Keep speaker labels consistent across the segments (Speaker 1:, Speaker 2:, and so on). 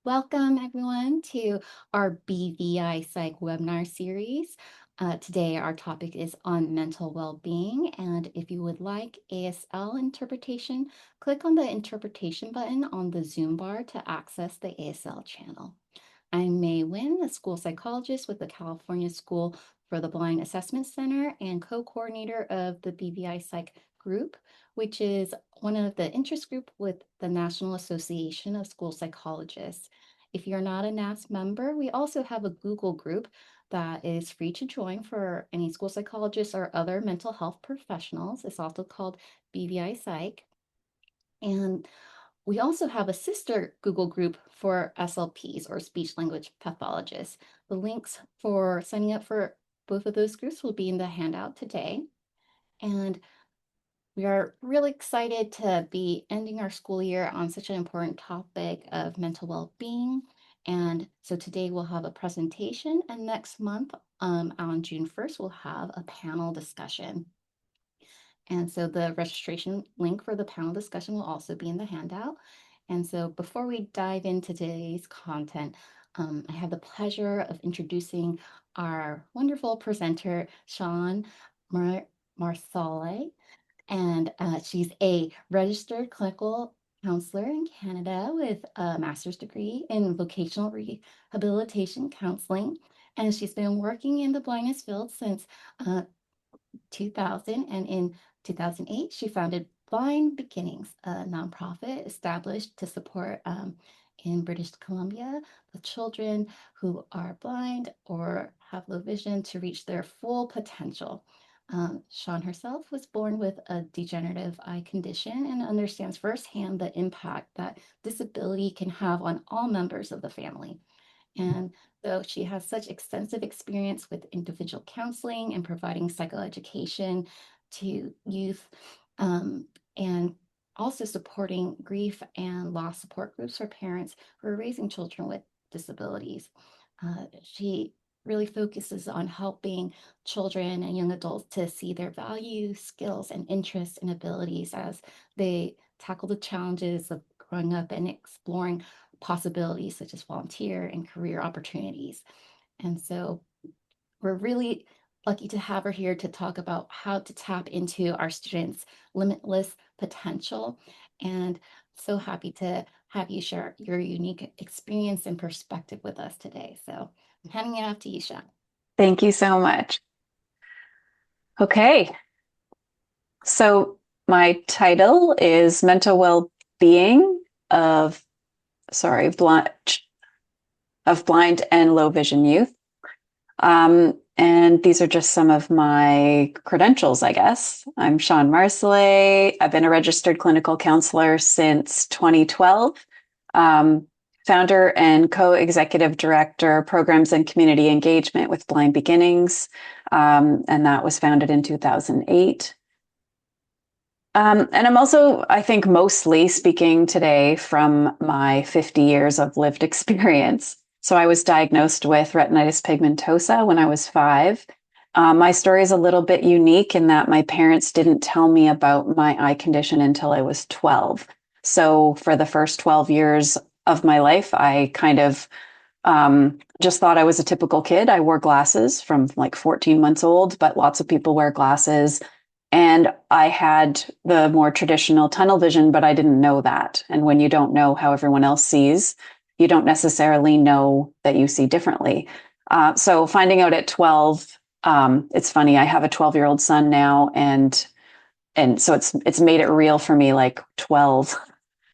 Speaker 1: Welcome everyone to our BVIPsych webinar series. Today our topic is on mental well-being, and if you would like ASL interpretation, click on the interpretation button on the Zoom bar to access the ASL channel. I'm May Nguyen, a school psychologist with the California School for the Blind Assessment Center and co-coordinator of the BVIPsych group, which is one of the interest group with the National Association of School Psychologists. If you're not a NAS member, we also have a Google group that is free to join for any school psychologists or other mental health professionals. It's also called BVIPsych. And we also have a sister Google group for SLPs or speech language pathologists. The links for signing up for both of those groups will be in the handout today. And we are really excited to be ending our school year on such an important topic of mental well-being. And so today we'll have a presentation, and next month on June 1st, we'll have a panel discussion. And so the registration link for the panel discussion will also be in the handout. And so before we dive into today's content, I have the pleasure of introducing our wonderful presenter, Shawn Marsolais. And she's a registered clinical counselor in Canada with a master's degree in vocational rehabilitation counseling. And she's been working in the blindness field since 2000. And in 2008, she founded Blind Beginnings, a nonprofit established to support in British Columbia the children who are blind or have low vision to reach their full potential. Shawn herself was born with a degenerative eye condition and understands firsthand the impact that disability can have on all members of the family. And so she has such extensive experience with individual counseling and providing psychoeducation to youth, and also supporting grief and loss support groups for parents who are raising children with disabilities. She really focuses on helping children and young adults to see their values, skills, and interests and abilities as they tackle the challenges of growing up and exploring possibilities such as volunteer and career opportunities. And so we're really lucky to have her here to talk about how to tap into our students' limitless potential. And so happy to have you share your unique experience and perspective with us today. So I'm handing it off to you, Shawn.
Speaker 2: Thank you so much. Okay. So my title is Mental Well-Being of blind and low vision youth. And these are just some of my credentials, I guess. I'm Shawn Marsolais. I've been a registered clinical counselor since 2012. Founder and co-executive director, programs and community engagement with Blind Beginnings. And that was founded in 2008. And I'm also, I think, mostly speaking today from my 50 years of lived experience. So I was diagnosed with retinitis pigmentosa when I was 5. My story is a little bit unique in that my parents didn't tell me about my eye condition until I was 12. So for the first 12 years of my life, I kind of just thought I was a typical kid. I wore glasses from like 14 months old, but lots of people wear glasses. And I had the more traditional tunnel vision, but I didn't know that. And when you don't know how everyone else sees, you don't necessarily know that you see differently. So finding out at 12, it's funny, I have a 12-year-old son now, and so it's made it real for me, like 12.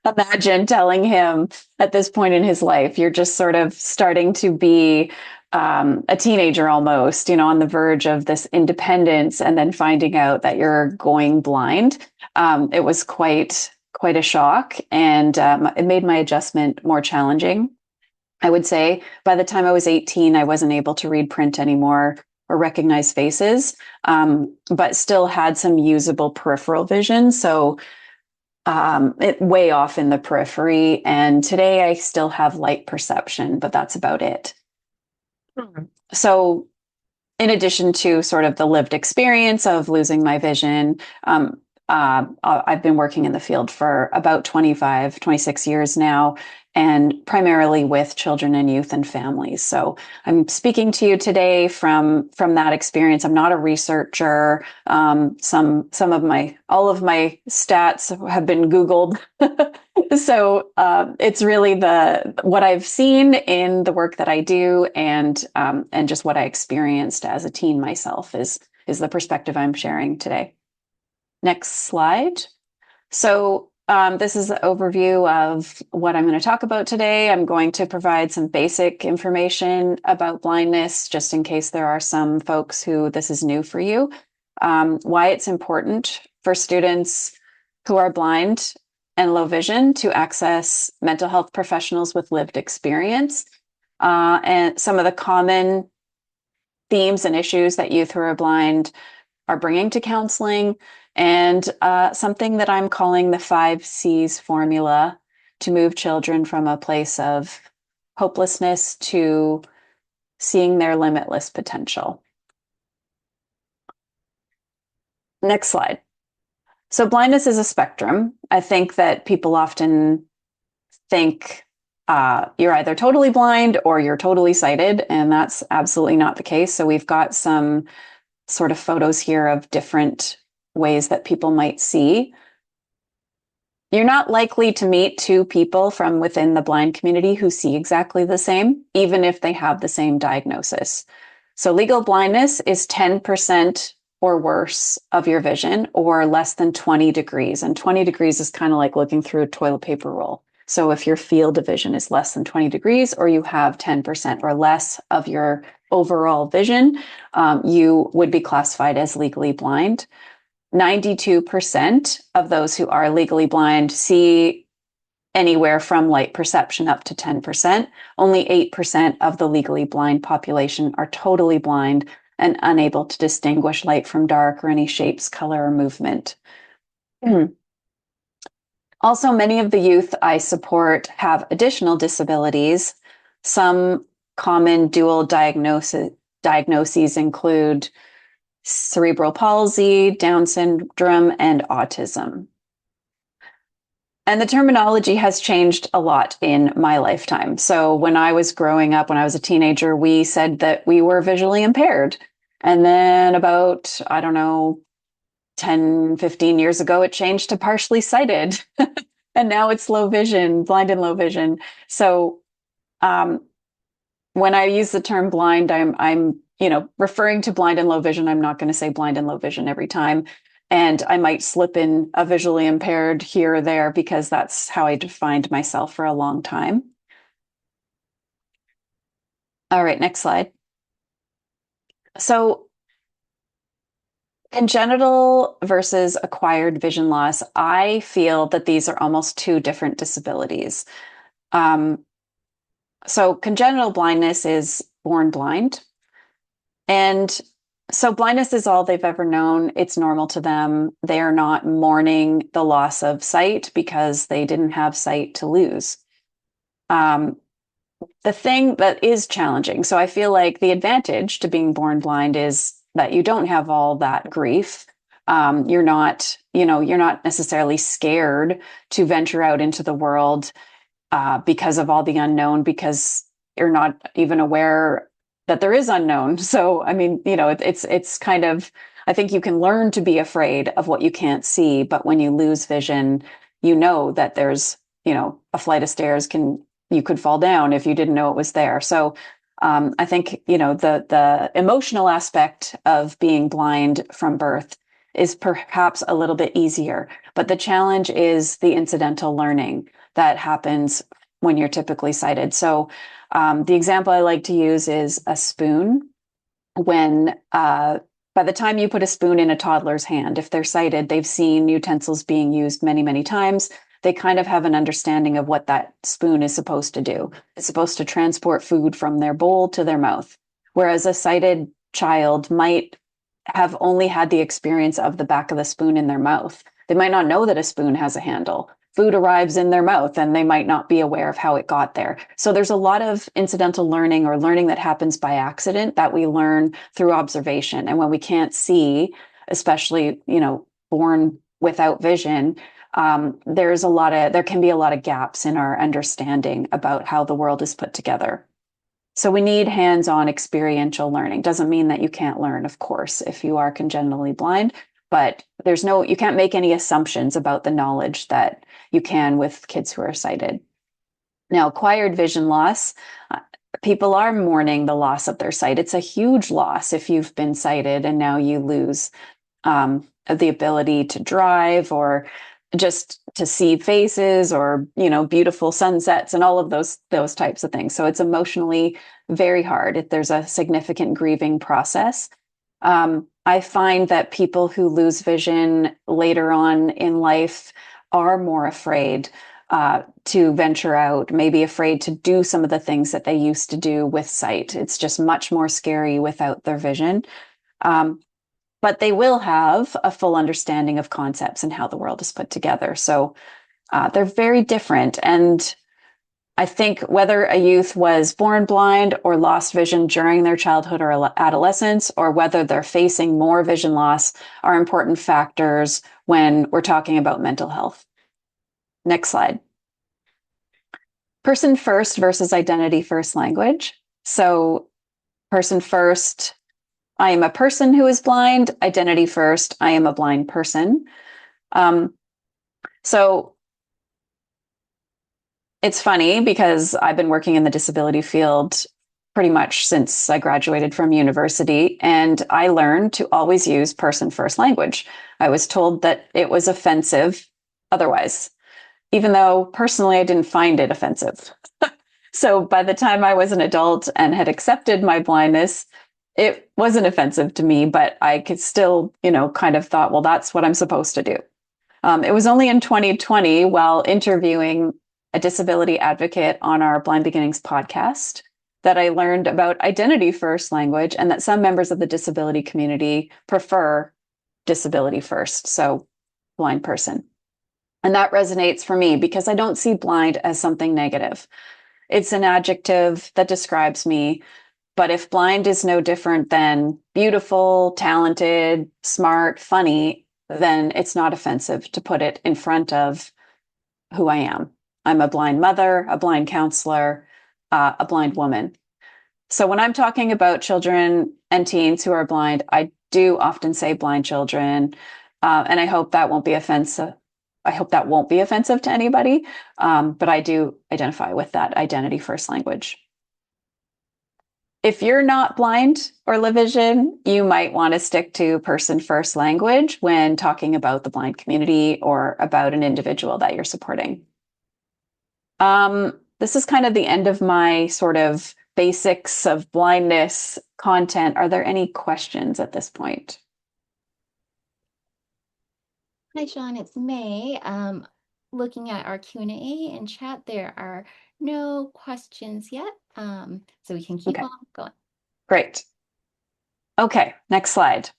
Speaker 2: Imagine telling him at this point in his life, you're just sort of starting to be a teenager almost, on the verge of this independence, and then finding out that you're going blind. It was quite a shock, and it made my adjustment more challenging. I would say by the time I was 18, I wasn't able to read print anymore or recognize faces, but still had some usable peripheral vision. So it way off in the periphery. And today I still have light perception, but that's about it. So in addition to sort of the lived experience of losing my vision, I've been working in the field for about 26 years now. and primarily with children and youth and families. So I'm speaking to you today from that experience. I'm not a researcher. All of my stats have been Googled. So it's really what I've seen in the work that I do, and just what I experienced as a teen myself is the perspective I'm sharing today. Next slide. So this is the overview of what I'm going to talk about today. I'm going to provide some basic information about blindness, just in case there are some folks who this is new for you. Why it's important for students who are blind and low vision to access mental health professionals with lived experience, and some of the common themes and issues that youth who are blind are bringing to counseling, and something that I'm calling the 5 C's formula to move children from a place of hopelessness to seeing their limitless potential. Next slide. So blindness is a spectrum. I think that people often think you're either totally blind or you're totally sighted, and that's absolutely not the case. So we've got some sort of photos here of different ways that people might see. You're not likely to meet two people from within the blind community who see exactly the same, even if they have the same diagnosis. So legal blindness is 10% or worse of your vision, or less than 20 degrees. And 20 degrees is kind of like looking through a toilet paper roll. So if your field of vision is less than 20 degrees, or you have 10% or less of your overall vision, you would be classified as legally blind. 92% of those who are legally blind see anywhere from light perception up to 10%. Only 8% of the legally blind population are totally blind and unable to distinguish light from dark or any shapes, color, or movement. Also, many of the youth I support have additional disabilities. Some common dual diagnoses include cerebral palsy, Down syndrome, and autism. And the terminology has changed a lot in my lifetime. So when I was growing up, when I was a teenager, we said that we were visually impaired. And then about, I don't know, 10, 15 years ago, it changed to partially sighted. And now it's low vision, blind and low vision. So when I use the term blind, I'm referring to blind and low vision. I'm not going to say blind and low vision every time. And I might slip in a visually impaired here or there, because that's how I defined myself for a long time. All right, next slide. So congenital versus acquired vision loss, I feel that these are almost two different disabilities. So congenital blindness is born blind. And so blindness is all they've ever known. It's normal to them. They are not mourning the loss of sight because they didn't have sight to lose. The thing that is challenging, so I feel like the advantage to being born blind is that you don't have all that grief. You're not necessarily scared to venture out into the world because of all the unknown, because you're not even aware that there is unknown. So, I mean, it's kind of, I think you can learn to be afraid of what you can't see, but when you lose vision, you know that there's, a flight of stairs you could fall down if you didn't know it was there. So, I think, the emotional aspect of being blind from birth is perhaps a little bit easier, but the challenge is the incidental learning that happens when you're typically sighted. So the example I like to use is a spoon. When by the time you put a spoon in a toddler's hand, if they're sighted, they've seen utensils being used many, many times. They kind of have an understanding of what that spoon is supposed to do. It's supposed to transport food from their bowl to their mouth. Whereas a sighted child might have only had the experience of the back of the spoon in their mouth. They might not know that a spoon has a handle. Food arrives in their mouth and they might not be aware of how it got there. So there's a lot of incidental learning, or learning that happens by accident, that we learn through observation. And when we can't see, especially, born without vision, there can be a lot of gaps in our understanding about how the world is put together. So we need hands-on experiential learning. Doesn't mean that you can't learn, of course, if you are congenitally blind, but you can't make any assumptions about the knowledge that you can with kids who are sighted. Now, acquired vision loss, people are mourning the loss of their sight. It's a huge loss if you've been sighted and now you lose the ability to drive or just to see faces or beautiful sunsets and all of those types of things. So it's emotionally very hard. There's a significant grieving process. I find that people who lose vision later on in life are more afraid to venture out, maybe afraid to do some of the things that they used to do with sight. It's just much more scary without their vision. But they will have a full understanding of concepts and how the world is put together. So they're very different. And I think whether a youth was born blind or lost vision during their childhood or adolescence, or whether they're facing more vision loss, are important factors when we're talking about mental health. Next slide. Person first versus identity first language. So person first, I am a person who is blind. Identity first, I am a blind person. So it's funny because I've been working in the disability field pretty much since I graduated from university, and I learned to always use person first language. I was told that it was offensive otherwise, even though personally I didn't find it offensive. So by the time I was an adult and had accepted my blindness, it wasn't offensive to me, but I could still, kind of thought, well, that's what I'm supposed to do. It was only in 2020, while interviewing a disability advocate on our Blind Beginnings podcast, that I learned about identity first language and that some members of the disability community prefer disability first, so blind person. And that resonates for me because I don't see blind as something negative. It's an adjective that describes me. But if blind is no different than beautiful, talented, smart, funny, then it's not offensive to put it in front of who I am. I'm a blind mother, a blind counselor, a blind woman. So when I'm talking about children and teens who are blind, I do often say blind children, and I hope that won't be offensive. I hope that won't be offensive to anybody, but I do identify with that identity first language. If you're not blind or low vision, you might want to stick to person first language when talking about the blind community or about an individual that you're supporting. This is kind of the end of my sort of basics of blindness content. Are there any questions at this point?
Speaker 1: Hi, Shawn, it's May. Looking at our Q&A and chat, there are no questions yet, so we can keep on going.
Speaker 2: Great. Okay, next slide.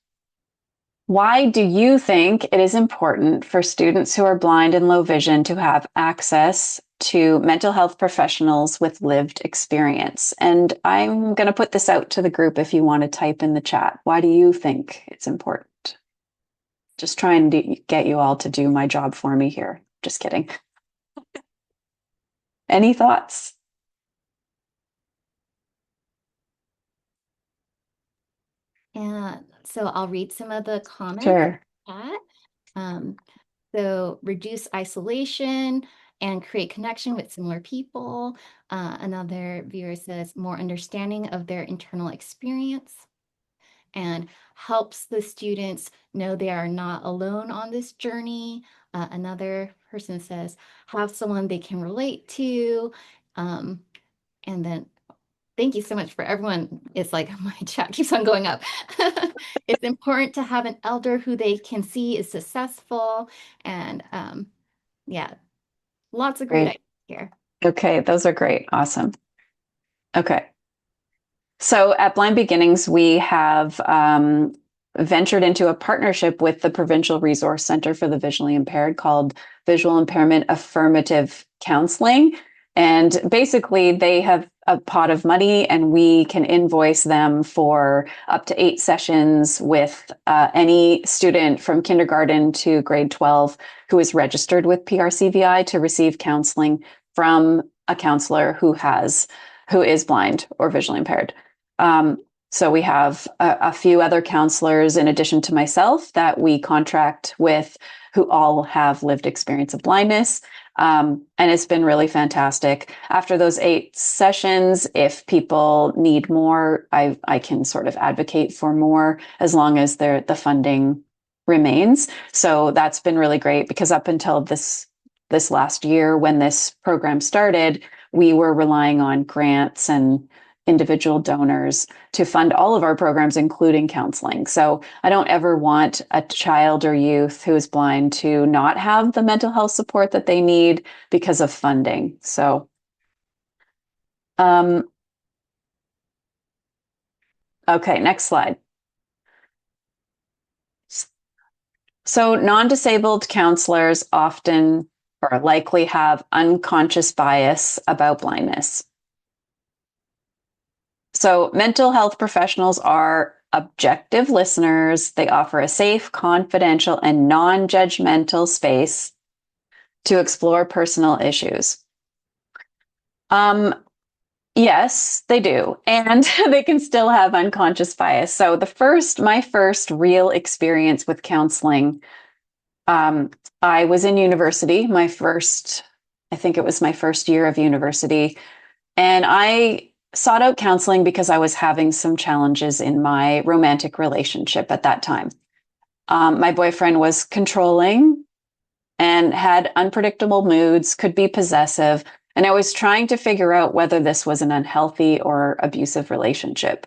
Speaker 2: Why do you think it is important for students who are blind and low vision to have access to mental health professionals with lived experience? And I'm going to put this out to the group if you want to type in the chat. Why do you think it's important? Just trying to get you all to do my job for me here. Just kidding. Any thoughts?
Speaker 1: And so I'll read some of the comments.
Speaker 2: Sure.
Speaker 1: So reduce isolation and create connection with similar people. Another viewer says more understanding of their internal experience and helps the students know they are not alone on this journey. Another person says have someone they can relate to. And then thank you so much for everyone. It's like my chat keeps on going up. It's important to have an elder who they can see is successful. And yeah, lots of great ideas here.
Speaker 2: Okay, those are great. Awesome. Okay. So at Blind Beginnings, we have ventured into a partnership with the Provincial Resource Center for the Visually Impaired called Visual Impairment Affirmative Counseling. And basically, they have a pot of money, and we can invoice them for up to 8 sessions with any student from kindergarten to grade 12 who is registered with PRCVI to receive counseling from a counselor who is blind or visually impaired. So we have a few other counselors in addition to myself that we contract with who all have lived experience of blindness. And it's been really fantastic. After those 8 sessions, if people need more, I can sort of advocate for more as long as the funding remains. So that's been really great, because up until this last year when this program started, we were relying on grants and individual donors to fund all of our programs, including counseling. So I don't ever want a child or youth who is blind to not have the mental health support that they need because of funding. So, okay, next slide. So non-disabled counselors often or likely have unconscious bias about blindness. So mental health professionals are objective listeners. They offer a safe, confidential, and non-judgmental space to explore personal issues. Yes, they do. And they can still have unconscious bias. So my first real experience with counseling, I was in university, I think it was my first year of university. And I sought out counseling because I was having some challenges in my romantic relationship at that time. My boyfriend was controlling and had unpredictable moods, could be possessive, and I was trying to figure out whether this was an unhealthy or abusive relationship.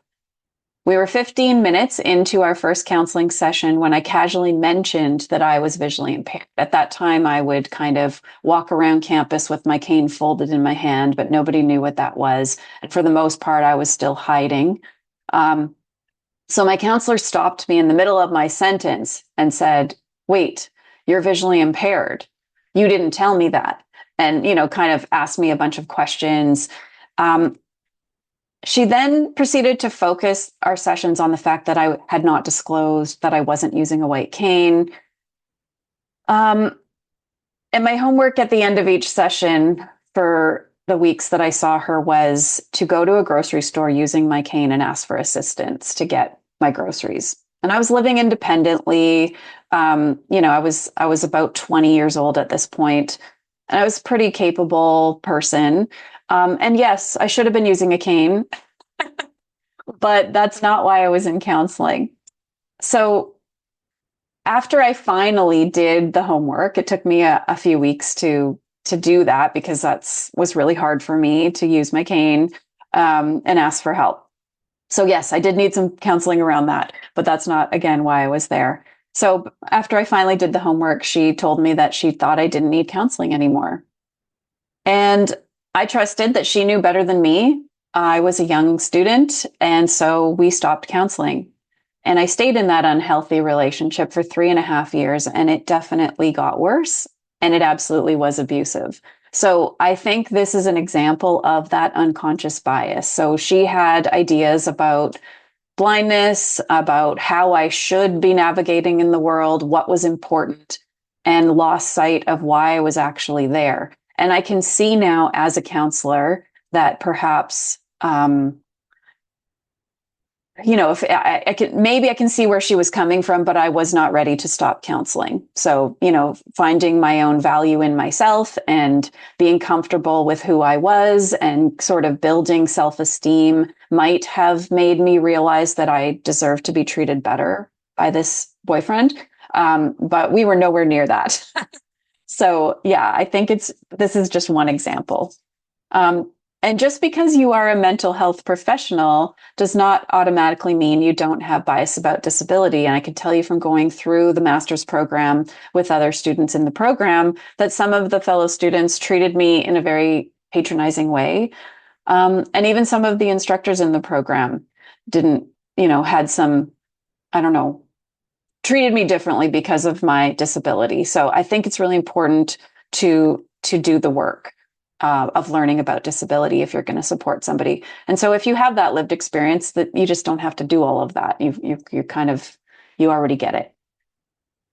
Speaker 2: We were 15 minutes into our first counseling session when I casually mentioned that I was visually impaired. At that time, I would kind of walk around campus with my cane folded in my hand, but nobody knew what that was. And for the most part, I was still hiding. So my counselor stopped me in the middle of my sentence and said, "Wait, you're visually impaired. You didn't tell me that." And, kind of asked me a bunch of questions. She then proceeded to focus our sessions on the fact that I had not disclosed that I wasn't using a white cane. And my homework at the end of each session for the weeks that I saw her was to go to a grocery store using my cane and ask for assistance to get my groceries. And I was living independently. I was about 20 years old at this point, and I was a pretty capable person. And yes, I should have been using a cane, but that's not why I was in counseling. So after I finally did the homework, it took me a few weeks to do that, because was really hard for me to use my cane and ask for help. So yes, I did need some counseling around that, but that's not, again, why I was there. So after I finally did the homework, she told me that she thought I didn't need counseling anymore. And I trusted that she knew better than me. I was a young student, and so we stopped counseling. And I stayed in that unhealthy relationship for 3.5 years, and it definitely got worse, and it absolutely was abusive. So I think this is an example of that unconscious bias. So she had ideas about blindness, about how I should be navigating in the world, what was important, and lost sight of why I was actually there. And I can see now as a counselor that perhaps, if I can, maybe I can see where she was coming from, but I was not ready to stop counseling. So, finding my own value in myself and being comfortable with who I was and sort of building self-esteem might have made me realize that I deserve to be treated better by this boyfriend. But we were nowhere near that. So yeah, I think this is just one example. And just because you are a mental health professional does not automatically mean you don't have bias about disability. And I can tell you from going through the master's program with other students in the program that some of the fellow students treated me in a very patronizing way. And even some of the instructors in the program didn't, had some, I don't know, treated me differently because of my disability. So I think it's really important to do the work. of learning about disability if you're going to support somebody. And so if you have that lived experience, that you just don't have to do all of that. You kind of, you already get it.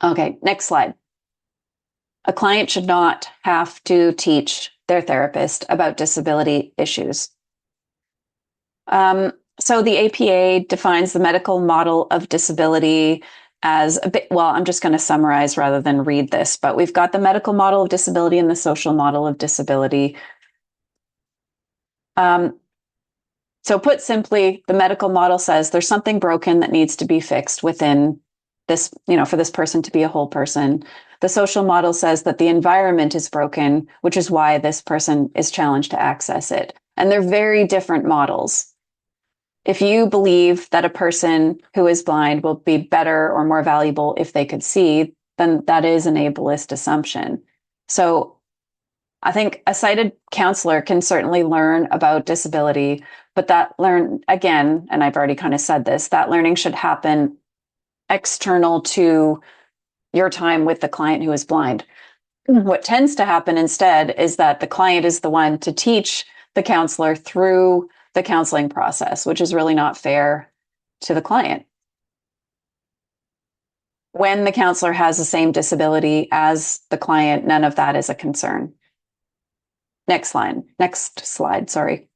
Speaker 2: Okay, next slide. A client should not have to teach their therapist about disability issues. So the APA defines the medical model of disability as a bit, well, I'm just going to summarize rather than read this, but we've got the medical model of disability and the social model of disability. Um, so put simply, the medical model says there's something broken that needs to be fixed within this, for this person to be a whole person. The social model says that the environment is broken, which is why this person is challenged to access it. And they're very different models. If you believe that a person who is blind will be better or more valuable if they could see, then that is an ableist assumption. So I think a sighted counselor can certainly learn about disability, but again, and I've already kind of said this, that learning should happen external to your time with the client who is blind. What tends to happen instead is that the client is the one to teach the counselor through the counseling process, which is really not fair to the client. When the counselor has the same disability as the client, none of that is a concern. Next slide, sorry.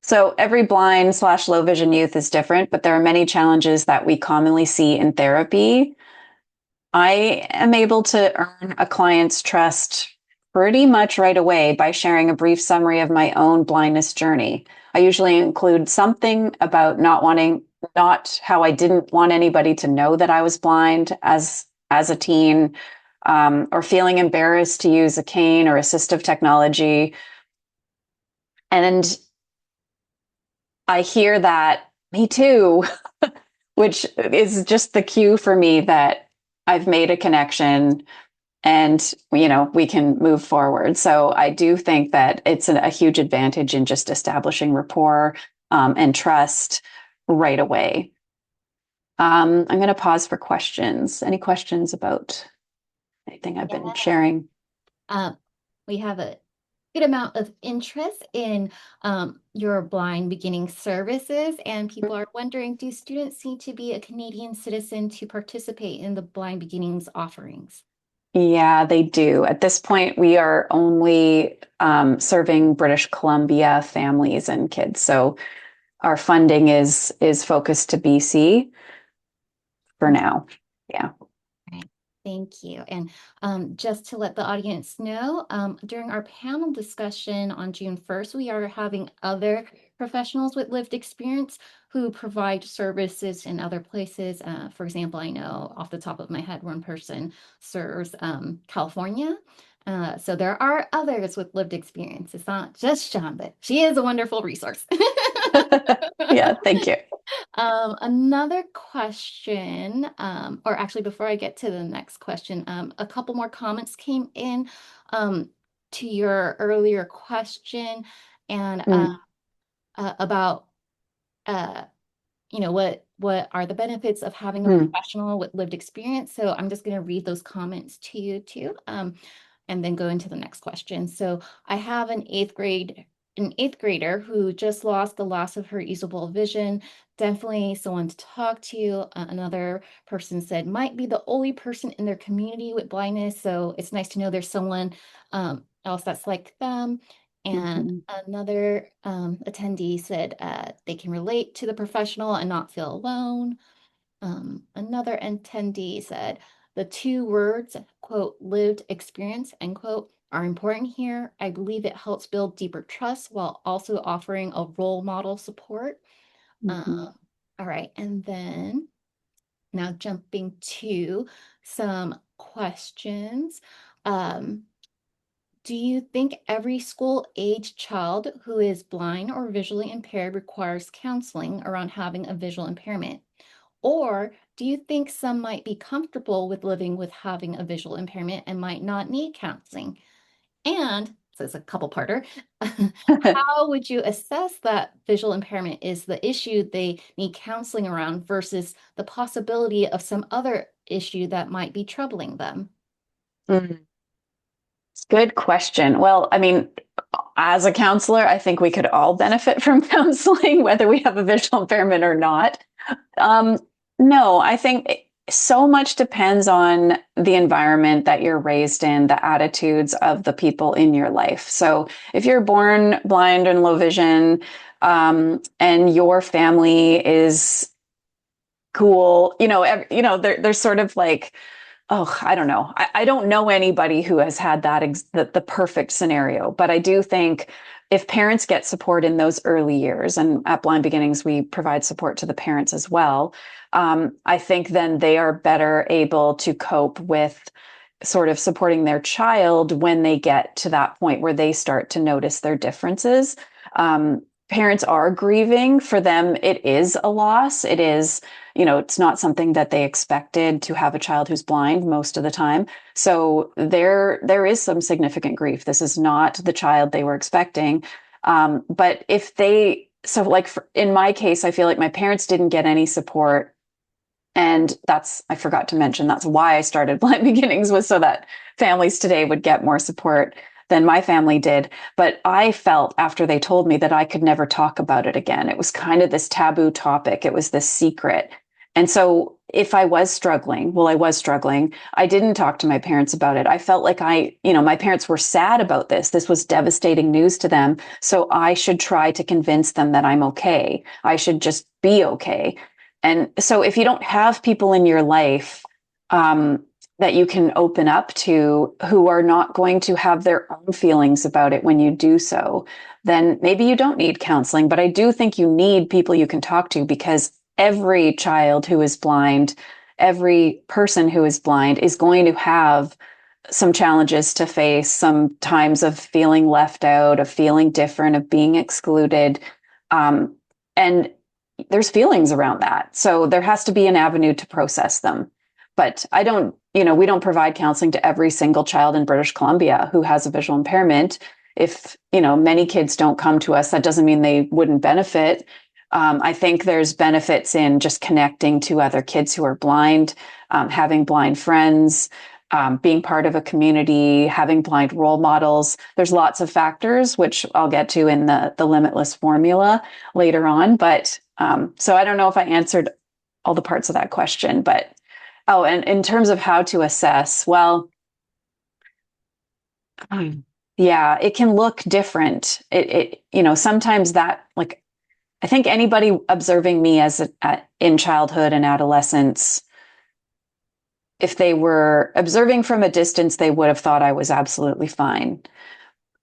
Speaker 2: So every blind/low vision youth is different, but there are many challenges that we commonly see in therapy. I am able to earn a client's trust pretty much right away by sharing a brief summary of my own blindness journey. I usually include something about not how I didn't want anybody to know that I was blind as a teen, or feeling embarrassed to use a cane or assistive technology. And I hear that, me too, which is just the cue for me that I've made a connection and we can move forward. So I do think that it's a huge advantage in just establishing rapport and trust right away. I'm going to pause for questions. Any questions about anything I've been
Speaker 1: Yeah.
Speaker 2: sharing?
Speaker 1: We have a good amount of interest in your blind beginning services, and people are wondering, do students need to be a Canadian citizen to participate in the blind beginnings offerings?
Speaker 2: Yeah, they do. At this point, we are only serving British Columbia families and kids. So our funding is focused to BC for now. Yeah.
Speaker 1: Right. Thank you. And just to let the audience know, during our panel discussion on June 1st, we are having other professionals with lived experience who provide services in other places. For example, I know off the top of my head, one person serves California. So there are others with lived experience. It's not just Shawn, but she is a wonderful resource.
Speaker 2: Yeah, thank you.
Speaker 1: Another question, or actually before I get to the next question, a couple more comments came in to your earlier question and
Speaker 2: Mm,
Speaker 1: about uh, what are the benefits of having a
Speaker 2: mm,
Speaker 1: professional with lived experience. So I'm just going to read those comments to you too, and then go into the next question. So I have an eighth grader who just lost the loss of her usable vision. Definitely someone to talk to. Another person said might be the only person in their community with blindness. So it's nice to know there's someone else that's like them. And
Speaker 2: mhm,
Speaker 1: another attendee said they can relate to the professional and not feel alone. Another attendee said the two words, quote, lived experience, end quote, are important here. I believe it helps build deeper trust while also offering a role model support.
Speaker 2: mhm,
Speaker 1: Um, all right. And then now jumping to some questions. Um, do you think every school age child who is blind or visually impaired requires counseling around having a visual impairment? Or do you think some might be comfortable with living with having a visual impairment and might not need counseling? And so it's a couple parter. How would you assess that visual impairment is the issue they need counseling around versus the possibility of some other issue that might be troubling them?
Speaker 2: mm. Good question. Well, I mean, as a counselor, I think we could all benefit from counseling, whether we have a visual impairment or not. Um, no, I think so much depends on the environment that you're raised in, the attitudes of the people in your life. So if you're born blind and low vision, and your family is cool, there's sort of like, oh, I don't know. I don't know anybody who has had the perfect scenario, but I do think if parents get support in those early years, and at Blind Beginnings, we provide support to the parents as well, I think then they are better able to cope with sort of supporting their child when they get to that point where they start to notice their differences. Parents are grieving. For them, it is a loss. It is, it's not something that they expected to have a child who's blind most of the time. So there is some significant grief. This is not the child they were expecting. But if they, so like in my case, I feel like my parents didn't get any support. And I forgot to mention, that's why I started Blind Beginnings, was so that families today would get more support than my family did. But I felt after they told me that I could never talk about it again. It was kind of this taboo topic. It was this secret. And so if I was struggling, well, I was struggling, I didn't talk to my parents about it. I felt like my parents were sad about this. This was devastating news to them. So I should try to convince them that I'm okay. I should just be okay. And so if you don't have people in your life, that you can open up to, who are not going to have their own feelings about it when you do so, then maybe you don't need counseling. But I do think you need people you can talk to, because every child who is blind, every person who is blind is going to have some challenges to face, some times of feeling left out, of feeling different, of being excluded. And there's feelings around that. So there has to be an avenue to process them. But we don't provide counseling to every single child in British Columbia who has a visual impairment. If, many kids don't come to us, that doesn't mean they wouldn't benefit. I think there's benefits in just connecting to other kids who are blind, having blind friends, being part of a community, having blind role models. There's lots of factors, which I'll get to in the limitless formula later on. But so I don't know if I answered all the parts of that question, but and in terms of how to assess, well, yeah, it can look different. Sometimes that, like, I think anybody observing me in childhood and adolescence, if they were observing from a distance, they would have thought I was absolutely fine.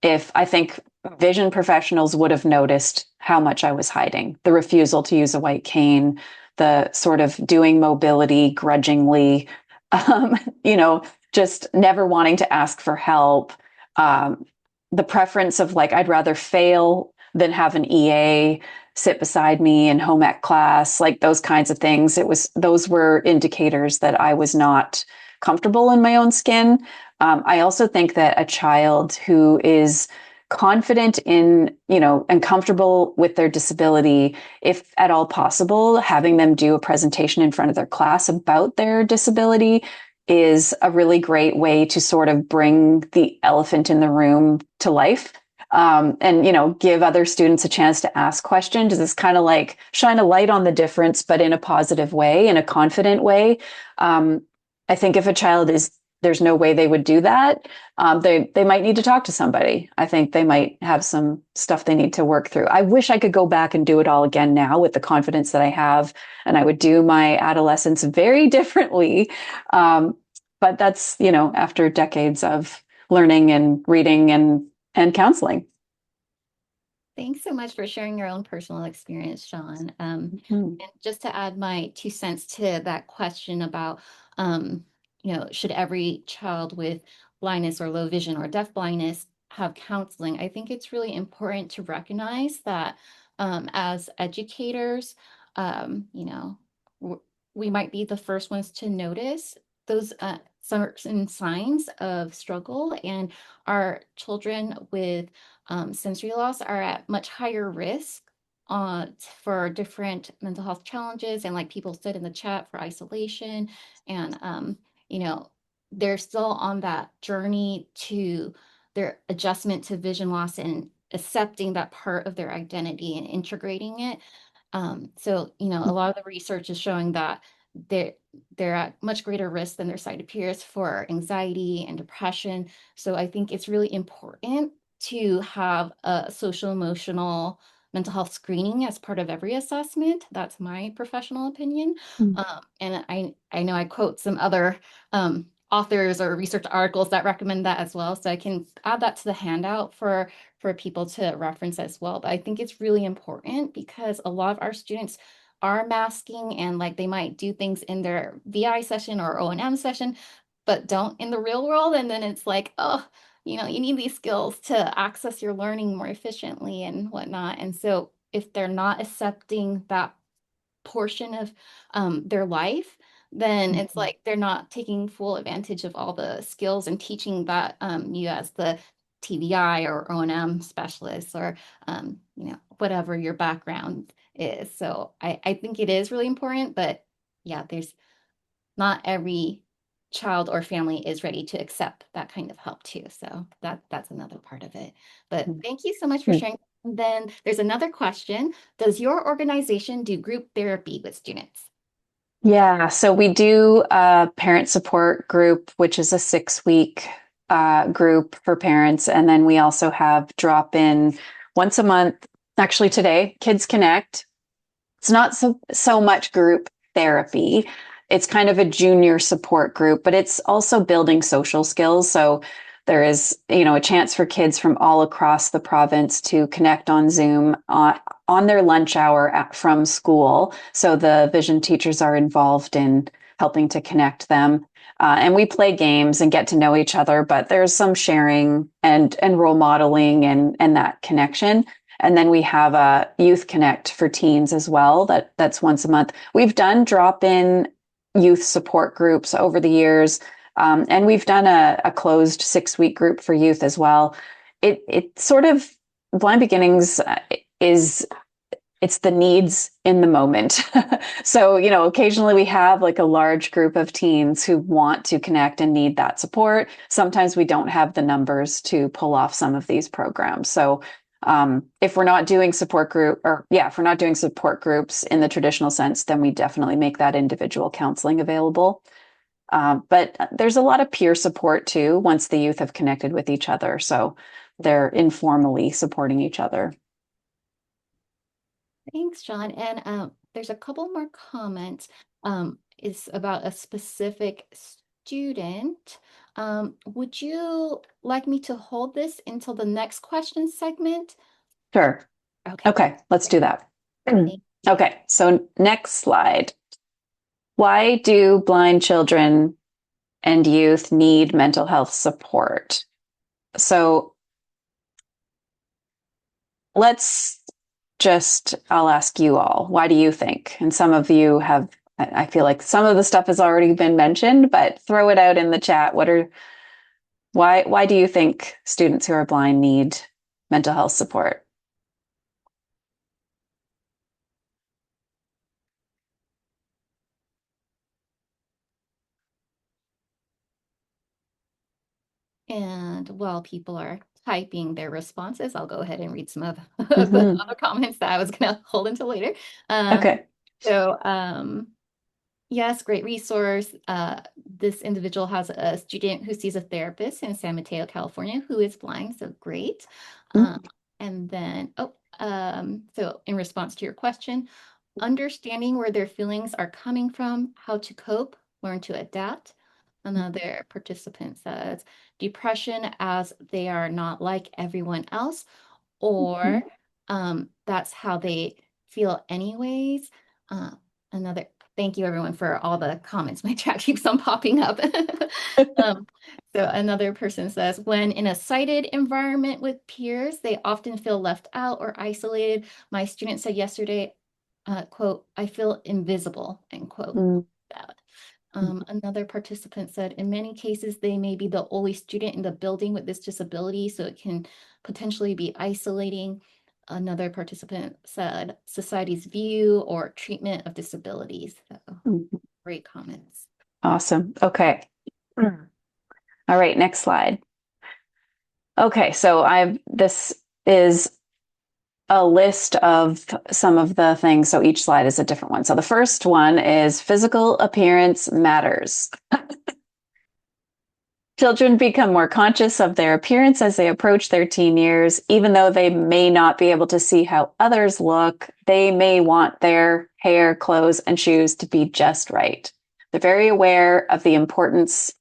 Speaker 2: If I think vision professionals would have noticed how much I was hiding, the refusal to use a white cane, the sort of doing mobility grudgingly, um, you know, just never wanting to ask for help, the preference of like, I'd rather fail than have an EA sit beside me in home ec class, like those kinds of things. Those were indicators that I was not comfortable in my own skin. I also think that a child who is confident in, and comfortable with their disability, if at all possible, having them do a presentation in front of their class about their disability is a really great way to sort of bring the elephant in the room to life. And give other students a chance to ask questions. It's kind of like shine a light on the difference, but in a positive way, in a confident way. I think if a child there's no way they would do that, they might need to talk to somebody. I think they might have some stuff they need to work through. I wish I could go back and do it all again now with the confidence that I have, and I would do my adolescence very differently. But that's, after decades of learning and reading and counseling.
Speaker 1: Thanks so much for sharing your own personal experience, Shawn.
Speaker 2: Hmm.
Speaker 1: And just to add my 2 cents to that question about, should every child with blindness or low vision or deaf blindness have counseling? I think it's really important to recognize that as educators, we might be the first ones to notice those certain signs of struggle, and our children with sensory loss are at much higher risk for different mental health challenges, and like people said in the chat, for isolation and you know they're still on that journey to their adjustment to vision loss and accepting that part of their identity and integrating it. So, a lot of the research is showing that they're they're at much greater risk than their sighted peers for anxiety and depression. So I think it's really important to have a social emotional mental health screening as part of every assessment. That's my professional opinion.
Speaker 2: Mm.
Speaker 1: And I know I quote some other authors or research articles that recommend that as well. So I can add that to the handout for people to reference as well. But I think it's really important because a lot of our students are masking and like they might do things in their VI session or O&M session, but don't in the real world. And then it's like, oh, you need these skills to access your learning more efficiently and whatnot. And so if they're not accepting that portion of their life, then it's
Speaker 2: Mhm.
Speaker 1: like they're not taking full advantage of all the skills and teaching that you as the TVI or O&M specialist or whatever your background is. So I think it is really important, but yeah, there's not every child or family is ready to accept that kind of help too. So that's another part of it. But thank you so much for
Speaker 2: Mm.
Speaker 1: sharing. And then there's another question. Does your organization do group therapy with students?
Speaker 2: Yeah, so we do a parent support group, which is a 6 week group for parents. And then we also have drop in once a month. Actually, today, Kids Connect. It's not so much group therapy. It's kind of a junior support group, but it's also building social skills. So there is, a chance for kids from all across the province to connect on Zoom on their lunch hour from school. So the vision teachers are involved in helping to connect them. And we play games and get to know each other, but there's some sharing and role modeling and that connection. And then we have a Youth Connect for teens as well. That's once a month. We've done drop-in youth support groups over the years, and we've done a closed 6 week group for youth as well. It sort of Blind Beginnings is it's the needs in the moment. So, occasionally we have like a large group of teens who want to connect and need that support. Sometimes we don't have the numbers to pull off some of these programs. So, if we're not doing if we're not doing support groups in the traditional sense, then we definitely make that individual counseling available. But there's a lot of peer support too once the youth have connected with each other. So they're informally supporting each other.
Speaker 1: Thanks, John. And there's a couple more comments. It's about a specific student. Would you like me to hold this until the next question segment?
Speaker 2: Sure.
Speaker 1: Okay,
Speaker 2: Okay, let's
Speaker 1: great.
Speaker 2: do that.
Speaker 1: Thank you.
Speaker 2: Okay, so next slide. Why do blind children and youth need mental health support? So let's I'll ask you all, why do you think? And some of you have, I feel like some of the stuff has already been mentioned, but throw it out in the chat. Why do you think students who are blind need mental health support?
Speaker 1: And while people are typing their responses, I'll go ahead and read some of the
Speaker 2: Mm-hmm.
Speaker 1: other comments that I was going to hold until later. Uh,
Speaker 2: Okay.
Speaker 1: so, yes, great resource. This individual has a student who sees a therapist in San Mateo, California, who is blind. So great. Um,
Speaker 2: Mm-hmm.
Speaker 1: and then, so in response to your question, understanding where their feelings are coming from, how to cope, learn to adapt. Another participant says, depression as they are not like everyone else, or that's how they feel anyways. Uh, another, thank you everyone for all the comments. My chat keeps on popping up. um, so another person says, when in a sighted environment with peers, they often feel left out or isolated. My student said yesterday, quote, I feel invisible, end quote. That. Another participant said, in many cases, they may be the only student in the building with this disability, so it can potentially be isolating. Another participant said, society's view or treatment of disabilities. So,
Speaker 2: Mm-hmm.
Speaker 1: great comments.
Speaker 2: Awesome. Okay. All right, next slide. Okay, so this is a list of some of the things. So each slide is a different one. So the first one is physical appearance matters. Children become more conscious of their appearance as they approach their teen years. Even though they may not be able to see how others look, they may want their hair, clothes, and shoes to be just right. They're very aware of the importance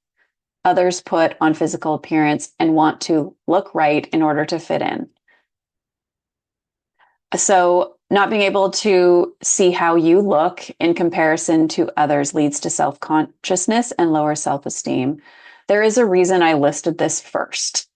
Speaker 2: others put on physical appearance and want to look right in order to fit in. So, not being able to see how you look in comparison to others leads to self consciousness and lower self esteem. There is a reason I listed this first.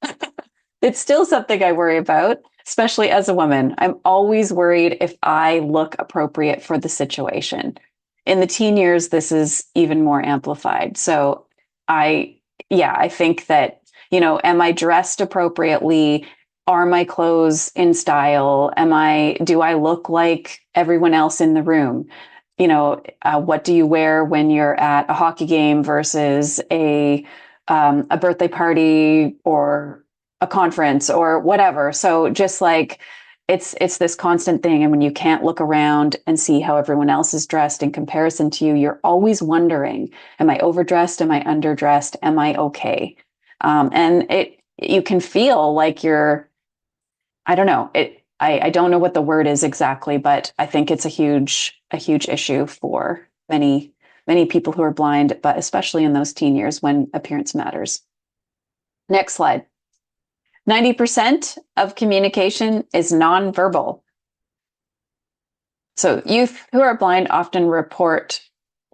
Speaker 2: It's still something I worry about, especially as a woman. I'm always worried if I look appropriate for the situation. In the teen years, this is even more amplified. So, I think that, am I dressed appropriately? Are my clothes in style? Do I look like everyone else in the room? What do you wear when you're at a hockey game versus a birthday party or a conference or whatever? So just like it's this constant thing. And when you can't look around and see how everyone else is dressed in comparison to you, you're always wondering, am I overdressed? Am I underdressed? Am I okay? And you can feel like I don't know. I don't know what the word is exactly, but I think it's a huge issue for many people who are blind, but especially in those teen years when appearance matters. Next slide. 90% of communication is nonverbal. So youth who are blind often report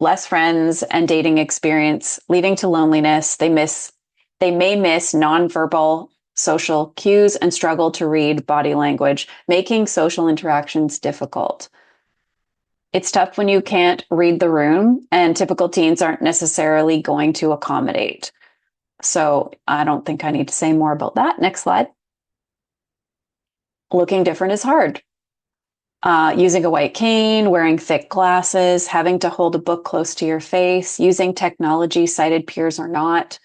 Speaker 2: less friends and dating experience, leading to loneliness. They may miss nonverbal social cues and struggle to read body language, making social interactions difficult. It's tough when you can't read the room, and typical teens aren't necessarily going to accommodate. So I don't think I need to say more about that. Next slide. Looking different is hard. Using a white cane, wearing thick glasses, having to hold a book close to your face, using technology, sighted peers or not,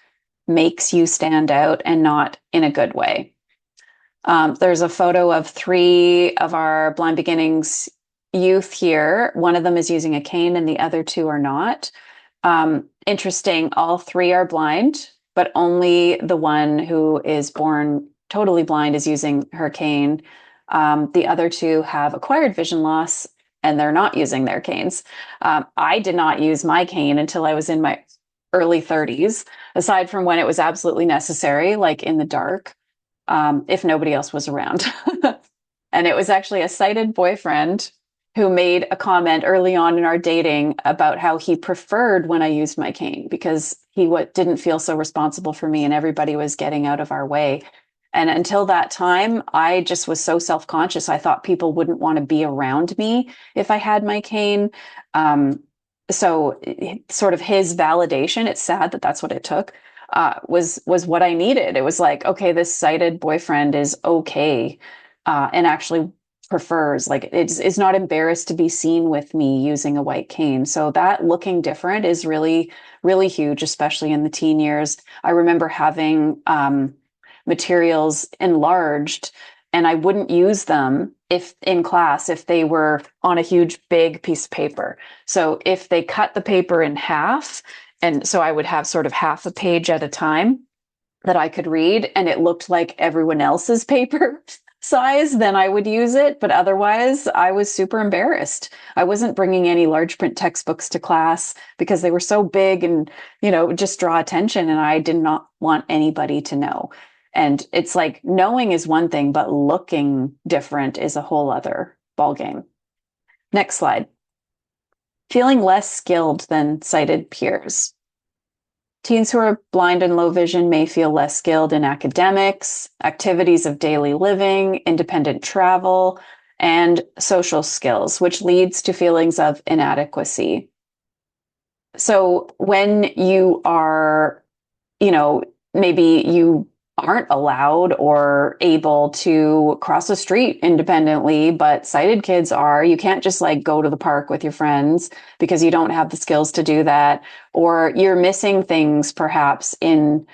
Speaker 2: makes you stand out, and not in a good way. There's a photo of 3 of our Blind Beginnings youth here. One of them is using a cane and the other 2 are not. Interesting, all 3 are blind, but only the one who is born totally blind is using her cane. The other 2 have acquired vision loss and they're not using their canes. I did not use my cane until I was in my early 30s, aside from when it was absolutely necessary, like in the dark, if nobody else was around. And it was actually a sighted boyfriend who made a comment early on in our dating about how he preferred when I used my cane because he didn't feel so responsible for me and everybody was getting out of our way. And until that time, I just was so self-conscious. I thought people wouldn't want to be around me if I had my cane. So sort of his validation, it's sad that that's what it took, was what I needed. It was like, okay, this sighted boyfriend is okay, and actually prefers, like, is not embarrassed to be seen with me using a white cane. So that looking different is really, really huge, especially in the teen years. I remember having materials enlarged and I wouldn't use them if in class, if they were on a huge, big piece of paper. So if they cut the paper in half, and so I would have sort of half a page at a time that I could read, and it looked like everyone else's paper size, then I would use it. But otherwise, I was super embarrassed. I wasn't bringing any large print textbooks to class because they were so big and, just draw attention. And I did not want anybody to know. And it's like knowing is one thing, but looking different is a whole other ballgame. Next slide. Feeling less skilled than sighted peers. Teens who are blind and low vision may feel less skilled in academics, activities of daily living, independent travel, and social skills, which leads to feelings of inadequacy. So when you are, maybe you aren't allowed or able to cross the street independently, but sighted kids are. You can't just like go to the park with your friends because you don't have the skills to do that, or you're missing things perhaps in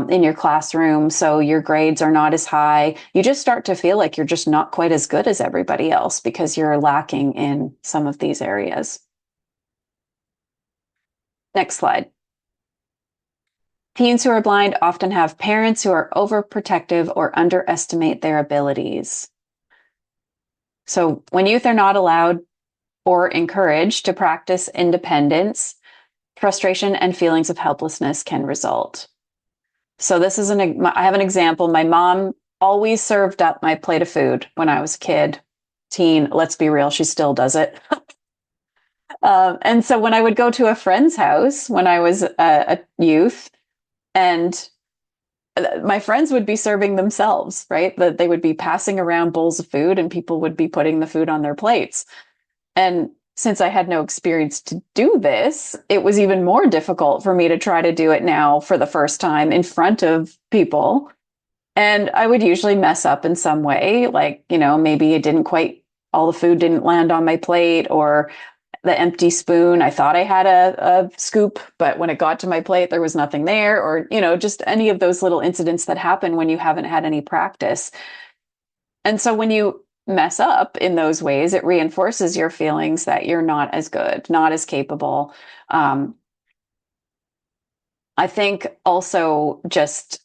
Speaker 2: in your classroom, so your grades are not as high. You just start to feel like you're just not quite as good as everybody else because you're lacking in some of these areas. Next slide. Teens who are blind often have parents who are overprotective or underestimate their abilities. So when youth are not allowed or encouraged to practice independence, frustration and feelings of helplessness can result. So this is I have an example. My mom always served up my plate of food when I was a kid, teen. Let's be real, she still does it. And so when I would go to a friend's house when I was a youth, and my friends would be serving themselves, right? That they would be passing around bowls of food and people would be putting the food on their plates. And since I had no experience to do this, it was even more difficult for me to try to do it now for the first time in front of people. And I would usually mess up in some way, like, maybe it didn't quite, all the food didn't land on my plate, or the empty spoon. I thought I had a scoop, but when it got to my plate, there was nothing there, or, just any of those little incidents that happen when you haven't had any practice. And so when you mess up in those ways, it reinforces your feelings that you're not as good, not as capable. I think also just,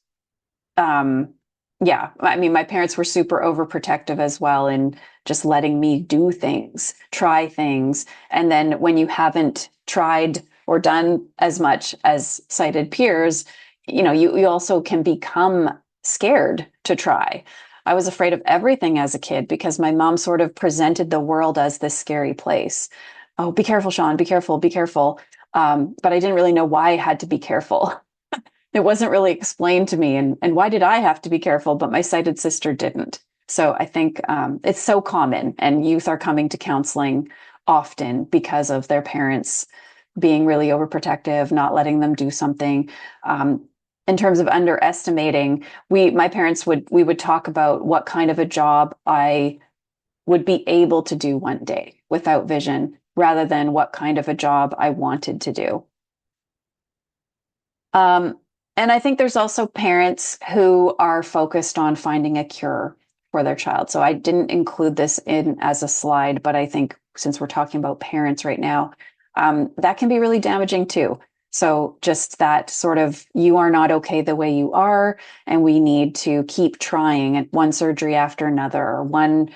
Speaker 2: yeah, I mean, my parents were super overprotective as well in just letting me do things, try things. And then when you haven't tried or done as much as sighted peers, you also can become scared to try. I was afraid of everything as a kid because my mom sort of presented the world as this scary place. Oh, be careful, Shawn, be careful, be careful. But I didn't really know why I had to be careful. It wasn't really explained to me. And why did I have to be careful, but my sighted sister didn't? So I think it's so common, and youth are coming to counseling often because of their parents being really overprotective, not letting them do something. In terms of underestimating, my parents we would talk about what kind of a job I would be able to do one day without vision, rather than what kind of a job I wanted to do. And I think there's also parents who are focused on finding a cure for their child. So I didn't include this in as a slide, but I think since we're talking about parents right now, that can be really damaging too. So just that sort of, you are not okay the way you are, and we need to keep trying at one surgery after another, or one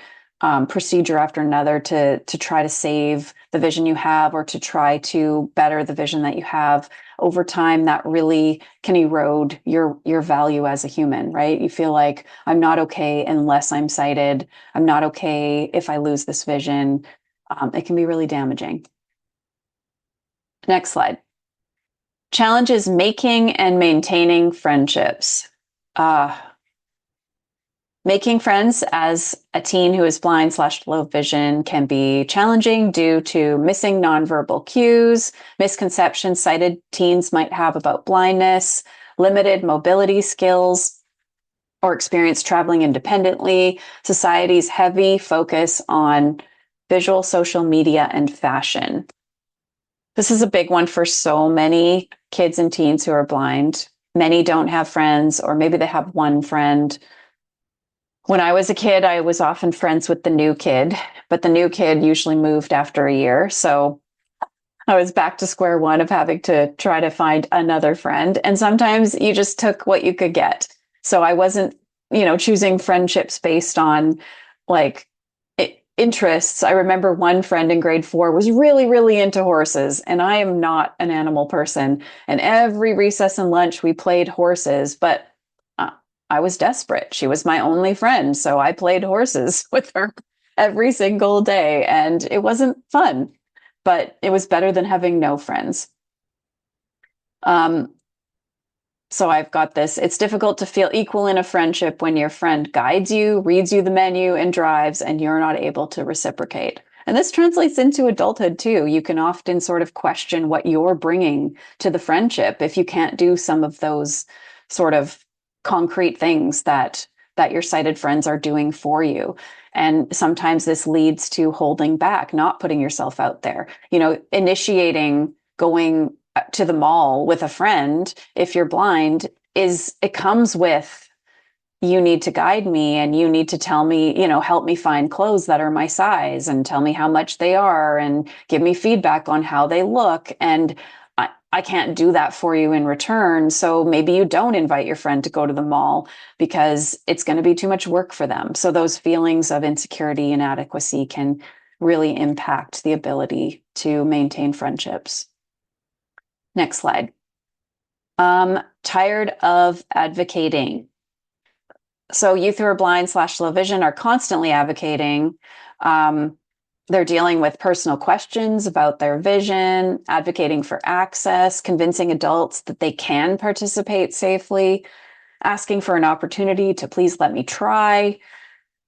Speaker 2: procedure after another to try to save the vision you have, or to try to better the vision that you have. Over time, that really can erode your value as a human, right? You feel like, I'm not okay unless I'm sighted. I'm not okay if I lose this vision. It can be really damaging. Next slide. Challenges making and maintaining friendships. Making friends as a teen who is blind/low vision can be challenging due to missing nonverbal cues, misconceptions sighted teens might have about blindness, limited mobility skills, or experience traveling independently, society's heavy focus on visual social media and fashion. This is a big one for so many kids and teens who are blind. Many don't have friends, or maybe they have one friend. When I was a kid, I was often friends with the new kid, but the new kid usually moved after a year. So I was back to square one of having to try to find another friend. And sometimes you just took what you could get. So I wasn't, choosing friendships based on like interests. I remember one friend in grade 4 was really, really into horses, and I am not an animal person. And every recess and lunch we played horses, but I was desperate. She was my only friend, so I played horses with her every single day, and it wasn't fun, but it was better than having no friends. So I've got this. It's difficult to feel equal in a friendship when your friend guides you, reads you the menu, and drives, and you're not able to reciprocate. And this translates into adulthood too. You can often sort of question what you're bringing to the friendship if you can't do some of those sort of concrete things that your sighted friends are doing for you. And sometimes this leads to holding back, not putting yourself out there, initiating going to the mall with a friend. If you're blind, it comes with, you need to guide me and you need to tell me, help me find clothes that are my size and tell me how much they are and give me feedback on how they look. And I can't do that for you in return. So maybe you don't invite your friend to go to the mall because it's going to be too much work for them. So those feelings of insecurity, inadequacy can really impact the ability to maintain friendships. Next slide. Tired of advocating. So youth who are blind / low vision are constantly advocating. They're dealing with personal questions about their vision, advocating for access, convincing adults that they can participate safely, asking for an opportunity to please let me try.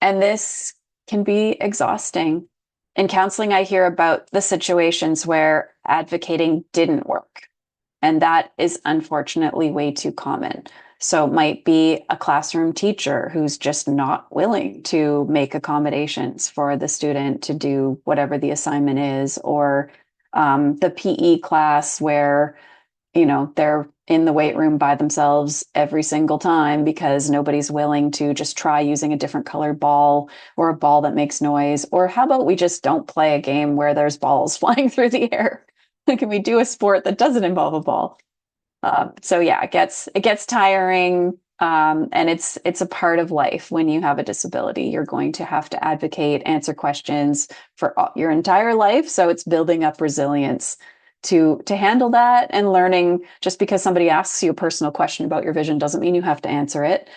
Speaker 2: And this can be exhausting. In counseling, I hear about the situations where advocating didn't work. And that is unfortunately way too common. So it might be a classroom teacher who's just not willing to make accommodations for the student to do whatever the assignment is, or the PE class where, they're in the weight room by themselves every single time because nobody's willing to just try using a different colored ball or a ball that makes noise. Or how about we just don't play a game where there's balls flying through the air? Can we do a sport that doesn't involve a ball? So yeah, it gets tiring, and it's a part of life. When you have a disability, you're going to have to advocate, answer questions for your entire life. So it's building up resilience to handle that, and learning. Just because somebody asks you a personal question about your vision doesn't mean you have to answer it.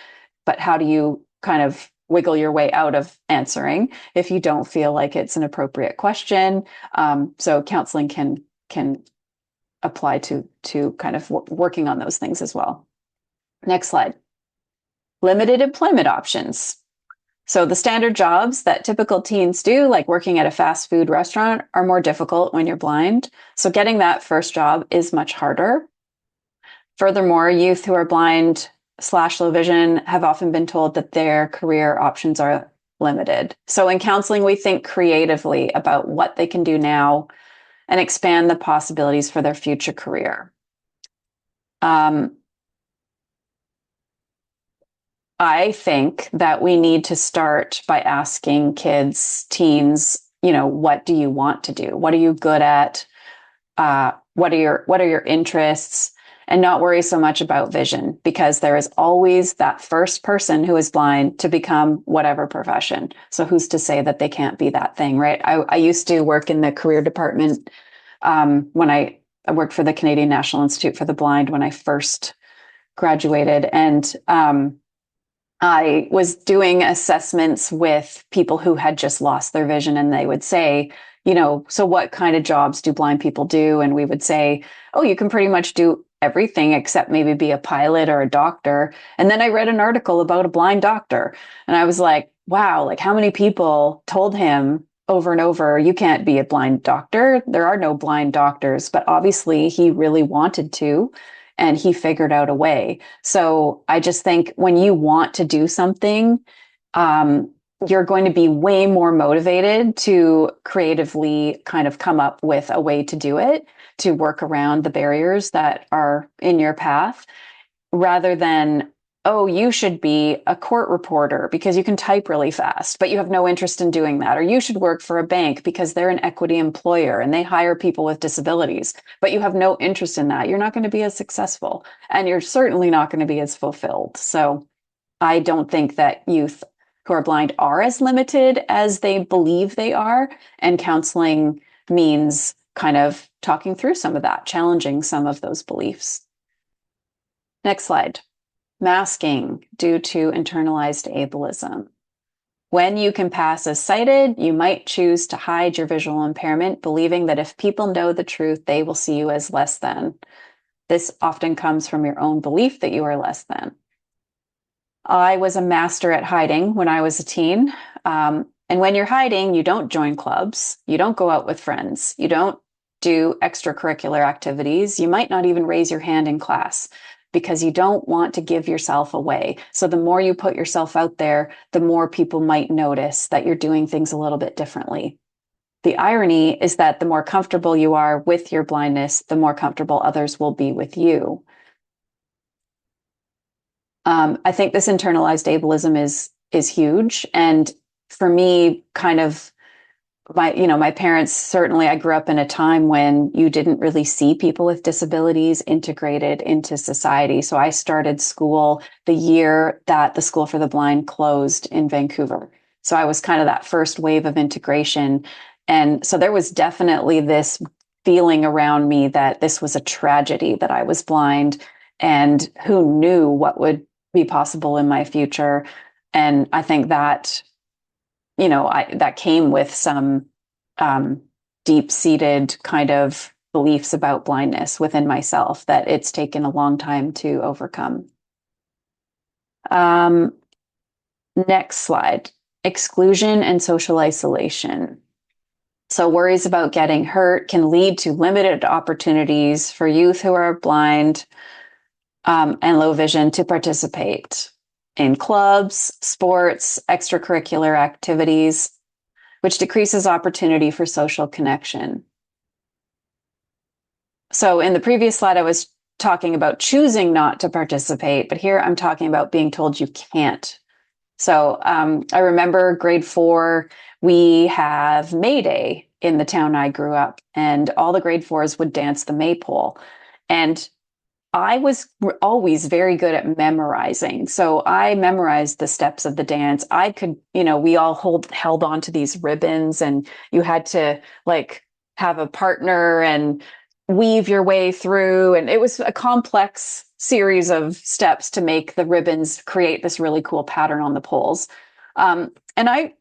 Speaker 2: But how do you kind of wiggle your way out of answering if you don't feel like it's an appropriate question? So counseling can apply to kind of working on those things as well. Next slide. Limited employment options. So the standard jobs that typical teens do, like working at a fast food restaurant, are more difficult when you're blind. So getting that first job is much harder. Furthermore, youth who are blind / low vision have often been told that their career options are limited. So in counseling, we think creatively about what they can do now and expand the possibilities for their future career. I think that we need to start by asking kids, teens, what do you want to do? What are you good at? What are your interests? And not worry so much about vision, because there is always that first person who is blind to become whatever profession. So who's to say that they can't be that thing, right? I used to work in the career department when I worked for the Canadian National Institute for the Blind when I first graduated. And I was doing assessments with people who had just lost their vision, and they would say, so what kind of jobs do blind people do? And we would say, oh, you can pretty much do everything except maybe be a pilot or a doctor. And then I read an article about a blind doctor, and I was like, wow, like how many people told him over and over, you can't be a blind doctor. There are no blind doctors. But obviously he really wanted to, and he figured out a way. So I just think when you want to do something, you're going to be way more motivated to creatively kind of come up with a way to do it, to work around the barriers that are in your path, rather than, oh, you should be a court reporter because you can type really fast, but you have no interest in doing that. Or you should work for a bank because they're an equity employer and they hire people with disabilities, but you have no interest in that. You're not going to be as successful, and you're certainly not going to be as fulfilled. So I don't think that youth who are blind are as limited as they believe they are. And counseling means kind of talking through some of that, challenging some of those beliefs. Next slide. Masking due to internalized ableism. When you can pass as sighted, you might choose to hide your visual impairment, believing that if people know the truth, they will see you as less than. This often comes from your own belief that you are less than. I was a master at hiding when I was a teen. And when you're hiding, you don't join clubs, you don't go out with friends, you don't do extracurricular activities, you might not even raise your hand in class, because you don't want to give yourself away. So the more you put yourself out there, the more people might notice that you're doing things a little bit differently. The irony is that the more comfortable you are with your blindness, the more comfortable others will be with you. I think this internalized ableism is huge. And for me, kind of my parents, certainly I grew up in a time when you didn't really see people with disabilities integrated into society. So I started school the year that the School for the Blind closed in Vancouver. So I was kind of that first wave of integration. And so there was definitely this feeling around me that this was a tragedy that I was blind, and who knew what would be possible in my future. And I think that that came with some deep-seated kind of beliefs about blindness within myself that it's taken a long time to overcome. Um, Next slide. Exclusion and social isolation. So worries about getting hurt can lead to limited opportunities for youth who are blind and low vision to participate in clubs, sports, extracurricular activities, which decreases opportunity for social connection. So in the previous slide, I was talking about choosing not to participate, but here I'm talking about being told you can't. So I remember grade 4, we have May Day in the town I grew up, and all the grade 4s would dance the maypole. And I was always very good at memorizing. So I memorized the steps of the dance. I could, we all held on to these ribbons, and you had to like have a partner and weave your way through. And it was a complex series of steps to make the ribbons create this really cool pattern on the poles. And I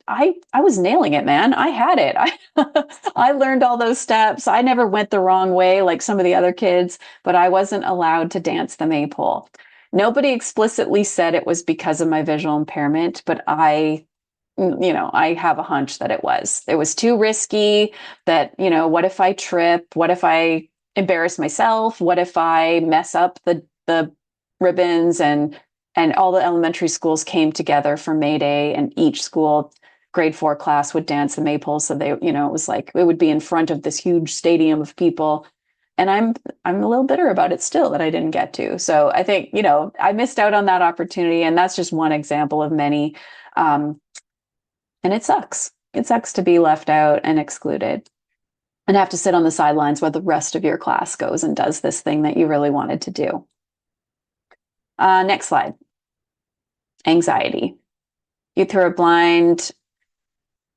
Speaker 2: was nailing it, man. I had it. I learned all those steps. I never went the wrong way like some of the other kids, but I wasn't allowed to dance the maypole. Nobody explicitly said it was because of my visual impairment, but I have a hunch that it was. It was too risky. That, what if I trip? What if I embarrass myself? What if I mess up the ribbons? And all the elementary schools came together for May Day, and each school grade 4 class would dance the maypole. So they, it was like it would be in front of this huge stadium of people. And I'm a little bitter about it still that I didn't get to. So I think, I missed out on that opportunity, and that's just one example of many. And it sucks. It sucks to be left out and excluded and have to sit on the sidelines while the rest of your class goes and does this thing that you really wanted to do. Next slide. Anxiety. Youth who are blind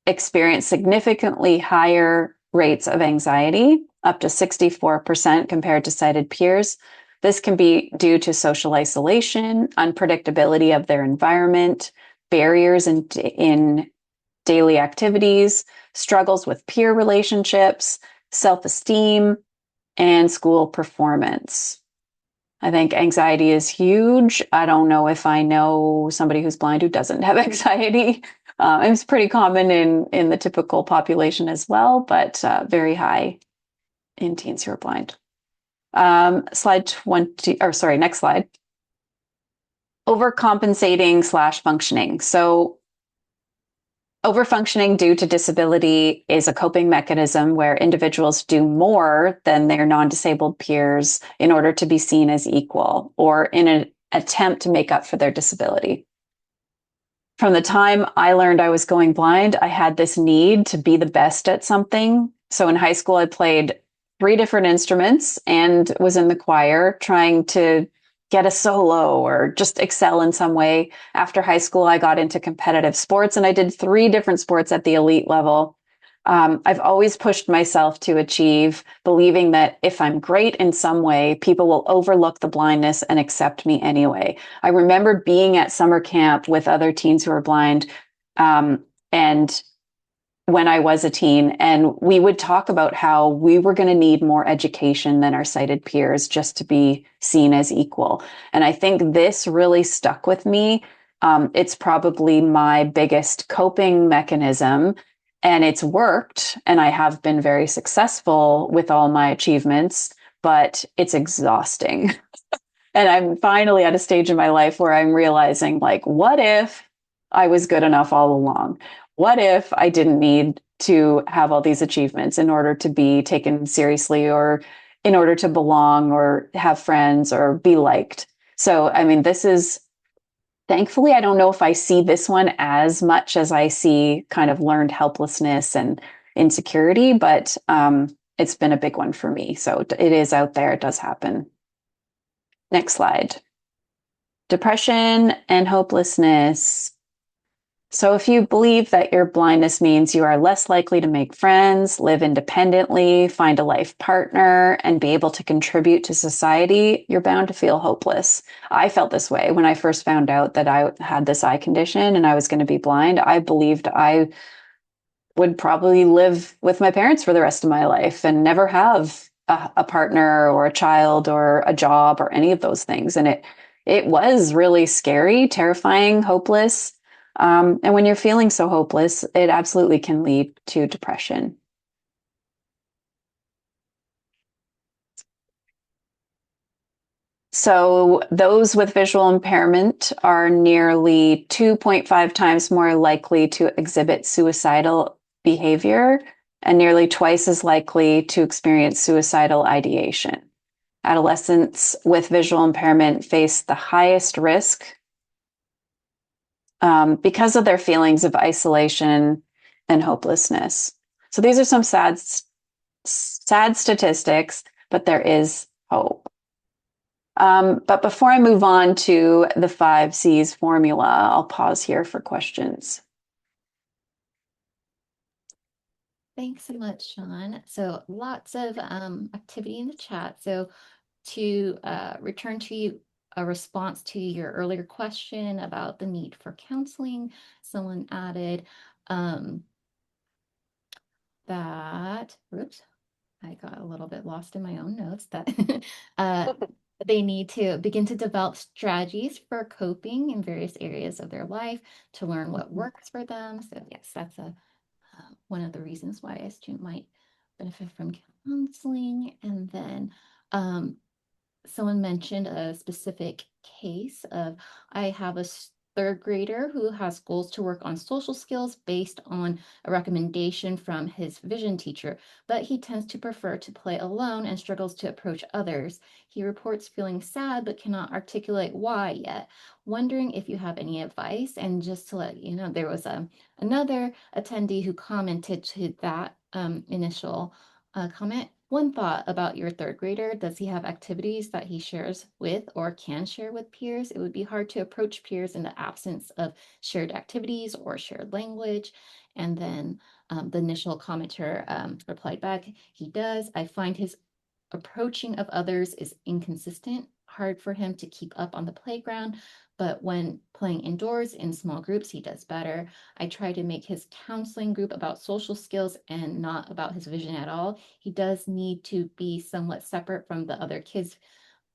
Speaker 2: experience significantly higher rates of anxiety, up to 64% compared to sighted peers. This can be due to social isolation, unpredictability of their environment, barriers in daily activities, struggles with peer relationships, self-esteem, and school performance. I think anxiety is huge. I don't know if I know somebody who's blind who doesn't have anxiety. It's pretty common in the typical population as well, but very high in teens who are blind. Slide 20, or sorry, next slide. Overcompensating / functioning. So overfunctioning due to disability is a coping mechanism where individuals do more than their non-disabled peers in order to be seen as equal, or in an attempt to make up for their disability. From the time I learned I was going blind, I had this need to be the best at something. So in high school, I played 3 different instruments and was in the choir trying to get a solo or just excel in some way. After high school, I got into competitive sports, and I did 3 different sports at the elite level. I've always pushed myself to achieve, believing that if I'm great in some way, people will overlook the blindness and accept me anyway. I remember being at summer camp with other teens who are blind, and when I was a teen, and we would talk about how we were going to need more education than our sighted peers just to be seen as equal. And I think this really stuck with me. It's probably my biggest coping mechanism, and it's worked, and I have been very successful with all my achievements, but it's exhausting. And I'm finally at a stage in my life where I'm realizing, like, what if I was good enough all along? What if I didn't need to have all these achievements in order to be taken seriously, or in order to belong or have friends or be liked? So, I mean, this is Thankfully, I don't know if I see this one as much as I see kind of learned helplessness and insecurity, but it's been a big one for me. So it is out there. It does happen. Next slide. Depression and hopelessness. So, if you believe that your blindness means you are less likely to make friends, live independently, find a life partner, and be able to contribute to society, you're bound to feel hopeless. I felt this way when I first found out that I had this eye condition and I was going to be blind. I believed I would probably live with my parents for the rest of my life and never have a partner or a child or a job or any of those things. And it was really scary, terrifying, hopeless. And when you're feeling so hopeless, it absolutely can lead to depression. So those with visual impairment are nearly 2.5 times more likely to exhibit suicidal behavior and nearly twice as likely to experience suicidal ideation. Adolescents with visual impairment face the highest risk because of their feelings of isolation and hopelessness. So these are some sad statistics, but there is hope. But before I move on to the 5 C's formula, I'll pause here for questions.
Speaker 1: Thanks so much, Shawn. So lots of activity in the chat. So to return to you a response to your earlier question about the need for counseling, someone added that, oops, I got a little bit lost in my own notes, that uh, they need to begin to develop strategies for coping in various areas of their life to learn what works for them. So yes, that's one of the reasons why a student might benefit from counseling. And then someone mentioned a specific case of I have a third grader who has goals to work on social skills based on a recommendation from his vision teacher, but he tends to prefer to play alone and struggles to approach others. He reports feeling sad but cannot articulate why yet. Wondering if you have any advice. And just to let you know, there was another attendee who commented to that initial comment. One thought about your third grader. Does he have activities that he shares with or can share with peers? It would be hard to approach peers in the absence of shared activities or shared language. And then the initial commenter replied back, he does. I find his approaching of others is inconsistent, hard for him to keep up on the playground. But when playing indoors in small groups, he does better. I try to make his counseling group about social skills and not about his vision at all. He does need to be somewhat separate from the other kids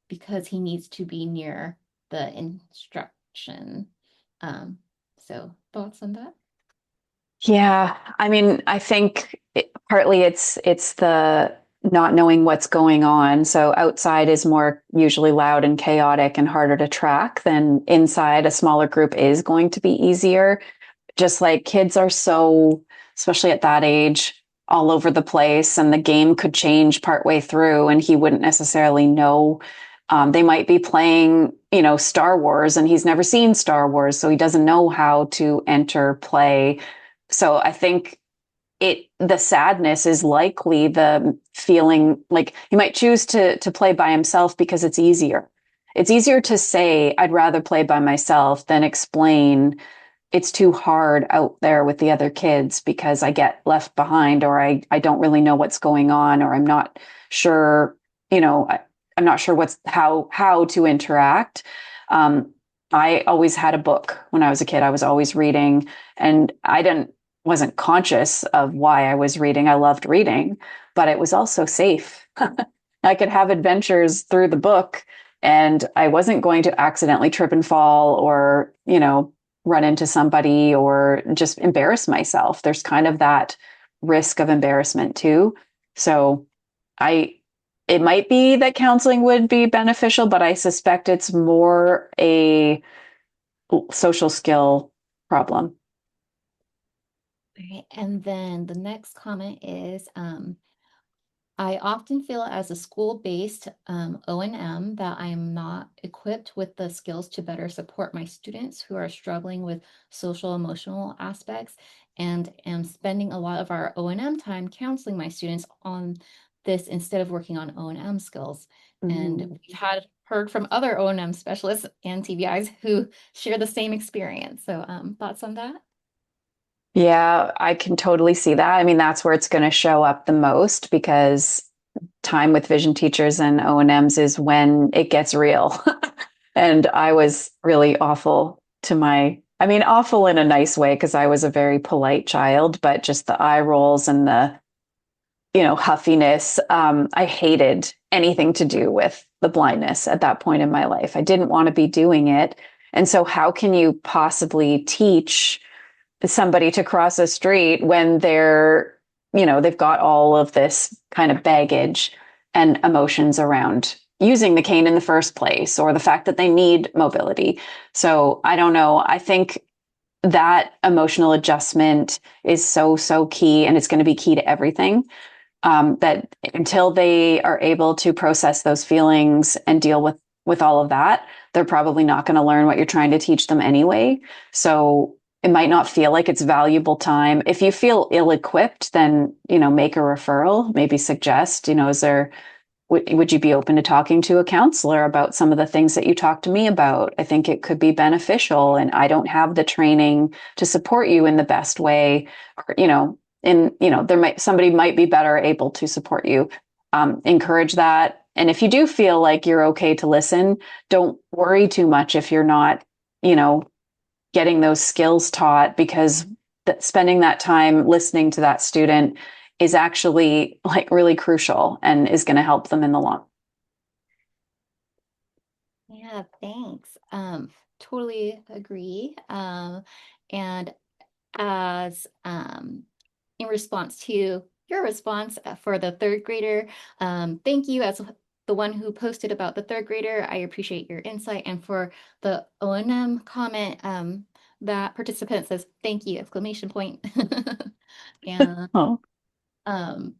Speaker 1: because he needs to be near the instruction. Um, so thoughts on that?
Speaker 2: Yeah, I mean, I think partly it's the not knowing what's going on. So outside is more usually loud and chaotic and harder to track than inside. A smaller group is going to be easier. Just like kids are so, especially at that age, all over the place, and the game could change partway through, and he wouldn't necessarily know. They might be playing, Star Wars, and he's never seen Star Wars, so he doesn't know how to enter play. So I think the sadness is likely the feeling like he might choose to play by himself because it's easier. It's easier to say I'd rather play by myself than explain it's too hard out there with the other kids because I get left behind, or I don't really know what's going on, or I'm not sure, I'm not sure how to interact. I always had a book when I was a kid. I was always reading, and wasn't conscious of why I was reading. I loved reading, but it was also safe. I could have adventures through the book, and I wasn't going to accidentally trip and fall or, run into somebody or just embarrass myself. There's kind of that risk of embarrassment too. So it might be that counseling would be beneficial, but I suspect it's more a social skill problem.
Speaker 1: All right. And then the next comment is I often feel as a school-based O&M that I'm not equipped with the skills to better support my students who are struggling with social emotional aspects, and am spending a lot of our O&M time counseling my students on this instead of working on O&M skills. And
Speaker 2: Mhm.
Speaker 1: we've had heard from other O&M specialists and TBIs who share the same experience. So thoughts on that?
Speaker 2: Yeah, I can totally see that. I mean, that's where it's going to show up the most because time with vision teachers and O&Ms is when it gets real. And I was really awful to I mean, awful in a nice way because I was a very polite child, but just the eye rolls and the, huffiness. I hated anything to do with the blindness at that point in my life. I didn't want to be doing it. And so, how can you possibly teach somebody to cross a street when they've got all of this kind of baggage and emotions around using the cane in the first place or the fact that they need mobility. So I don't know. I think that emotional adjustment is so, so key, and it's going to be key to everything. That until they are able to process those feelings and deal with all of that, they're probably not going to learn what you're trying to teach them anyway. So it might not feel like it's valuable time. If you feel ill-equipped, then make a referral. Maybe suggest, is there would you be open to talking to a counselor about some of the things that you talked to me about? I think it could be beneficial, and I don't have the training to support you in the best way. Or, somebody might be better able to support you. Encourage that. And if you do feel like you're okay to listen, don't worry too much if you're not, you know, getting those skills taught, because spending that time listening to that student is actually like really crucial and is going to help them in the long.
Speaker 1: Yeah, thanks. Totally agree. And as in response to your response for the third grader, thank you as the one who posted about the third grader. I appreciate your insight. And for the O&M comment, that participant says, thank you, exclamation point. And
Speaker 2: Oh.
Speaker 1: um,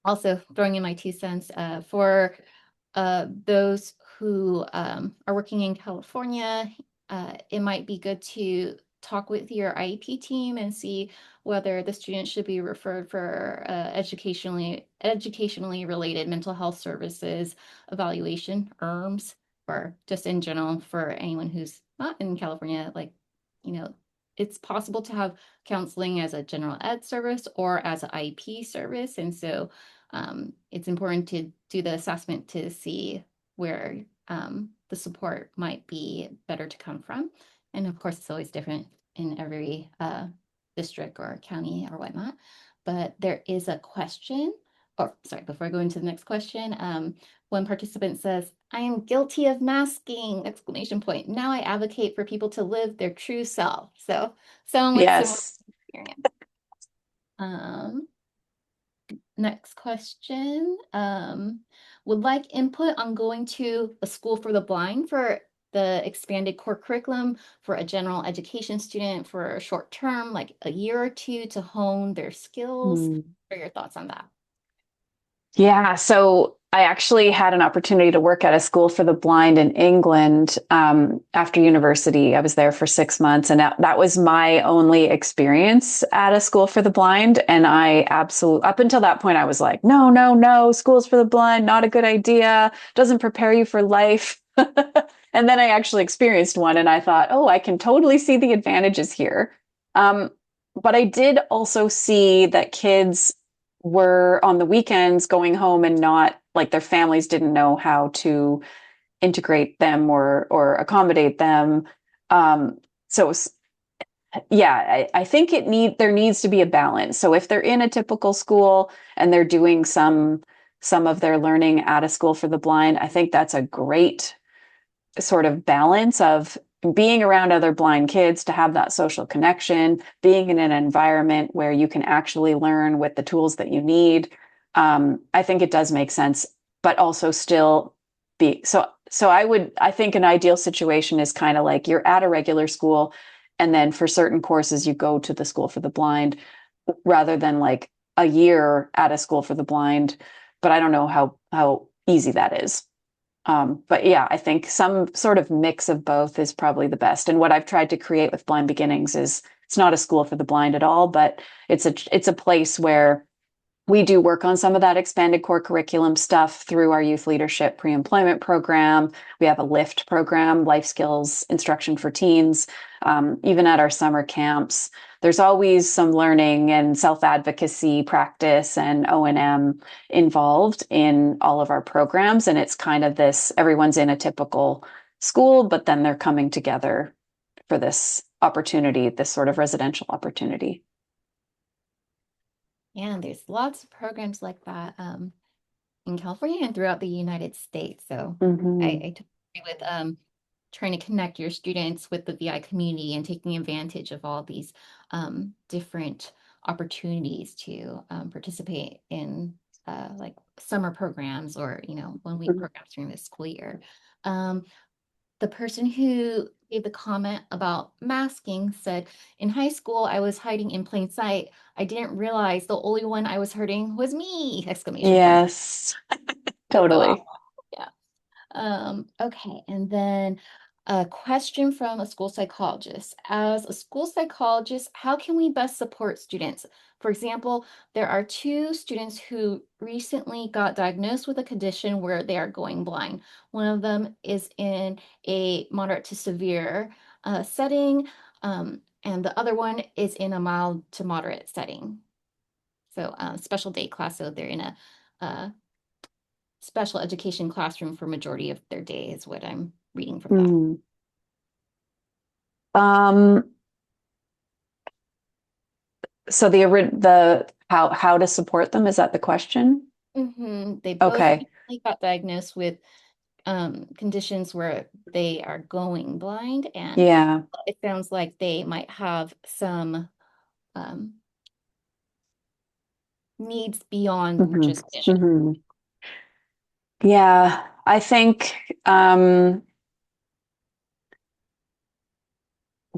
Speaker 1: also throwing in my 2 cents for those who are working in California, it might be good to talk with your IEP team and see whether the student should be referred for educationally related mental health services evaluation, ERMs, or just in general for anyone who's not in California. Like, you know, it's possible to have counseling as a general ed service or as an IEP service, and so it's important to do the assessment to see where the support might be better to come from. And of course, it's always different in every district or county or whatnot. But there is a question, or sorry, before I go into the next question, one participant says, I am guilty of masking, exclamation point. Now I advocate for people to live their true self. So someone with similar
Speaker 2: Yes.
Speaker 1: experience. Um, Next question. Would like input on going to a school for the blind for the expanded core curriculum for a general education student for a short term, like a year or two to hone their skills.
Speaker 2: Mm.
Speaker 1: What are your thoughts on that?
Speaker 2: Yeah, so I actually had an opportunity to work at a school for the blind in England after university. I was there for 6 months, and that was my only experience at a school for the blind. And I absolutely, up until that point, I was like, no, no, no, schools for the blind, not a good idea, doesn't prepare you for life. And then I actually experienced one, and I thought, oh, I can totally see the advantages here. Um, but I did also see that kids were on the weekends going home and not like their families didn't know how to integrate them or accommodate them. So yeah, I think there needs to be a balance. So if they're in a typical school and they're doing some of their learning at a school for the blind, I think that's a great sort of balance of being around other blind kids to have that social connection, being in an environment where you can actually learn with the tools that you need. I think it does make sense, but also still be so. So I think an ideal situation is kind of like you're at a regular school, and then for certain courses you go to the school for the blind, rather than like a year at a school for the blind, but I don't know how easy that is. But yeah, I think some sort of mix of both is probably the best. And what I've tried to create with Blind Beginnings is it's not a school for the blind at all, but it's a place where we do work on some of that expanded core curriculum stuff through our youth leadership pre-employment program. We have a LIFT program, life skills instruction for teens. Even at our summer camps, there's always some learning and self-advocacy practice and O&M involved in all of our programs. And it's kind of this, everyone's in a typical school, but then they're coming together for this opportunity, this sort of residential opportunity.
Speaker 1: And there's lots of programs like that in California and throughout the United States. So
Speaker 2: Mm-hmm.
Speaker 1: I totally agree with trying to connect your students with the VI community and taking advantage of all these different opportunities to participate in like summer programs or, 1 week programs during the school year. Um, the person who gave the comment about masking said, in high school, I was hiding in plain sight. I didn't realize the only one I was hurting was me! Exclamation point.
Speaker 2: Yes,
Speaker 1: That's so
Speaker 2: totally.
Speaker 1: awful. Yeah. Okay, and then a question from a school psychologist. As a school psychologist, how can we best support students? For example, there are two students who recently got diagnosed with a condition where they are going blind. One of them is in a moderate to severe setting, and the other one is in a mild to moderate setting. So, special day class, so they're in a uh, special education classroom for majority of their day is what I'm reading from that.
Speaker 2: Mm. Um, so the how to support them, is that the question?
Speaker 1: They both
Speaker 2: Okay.
Speaker 1: recently got diagnosed with conditions where they are going blind, and
Speaker 2: Yeah.
Speaker 1: it sounds like they might have some um, needs beyond
Speaker 2: Hmm.
Speaker 1: just vision.
Speaker 2: Hmm. Yeah. I think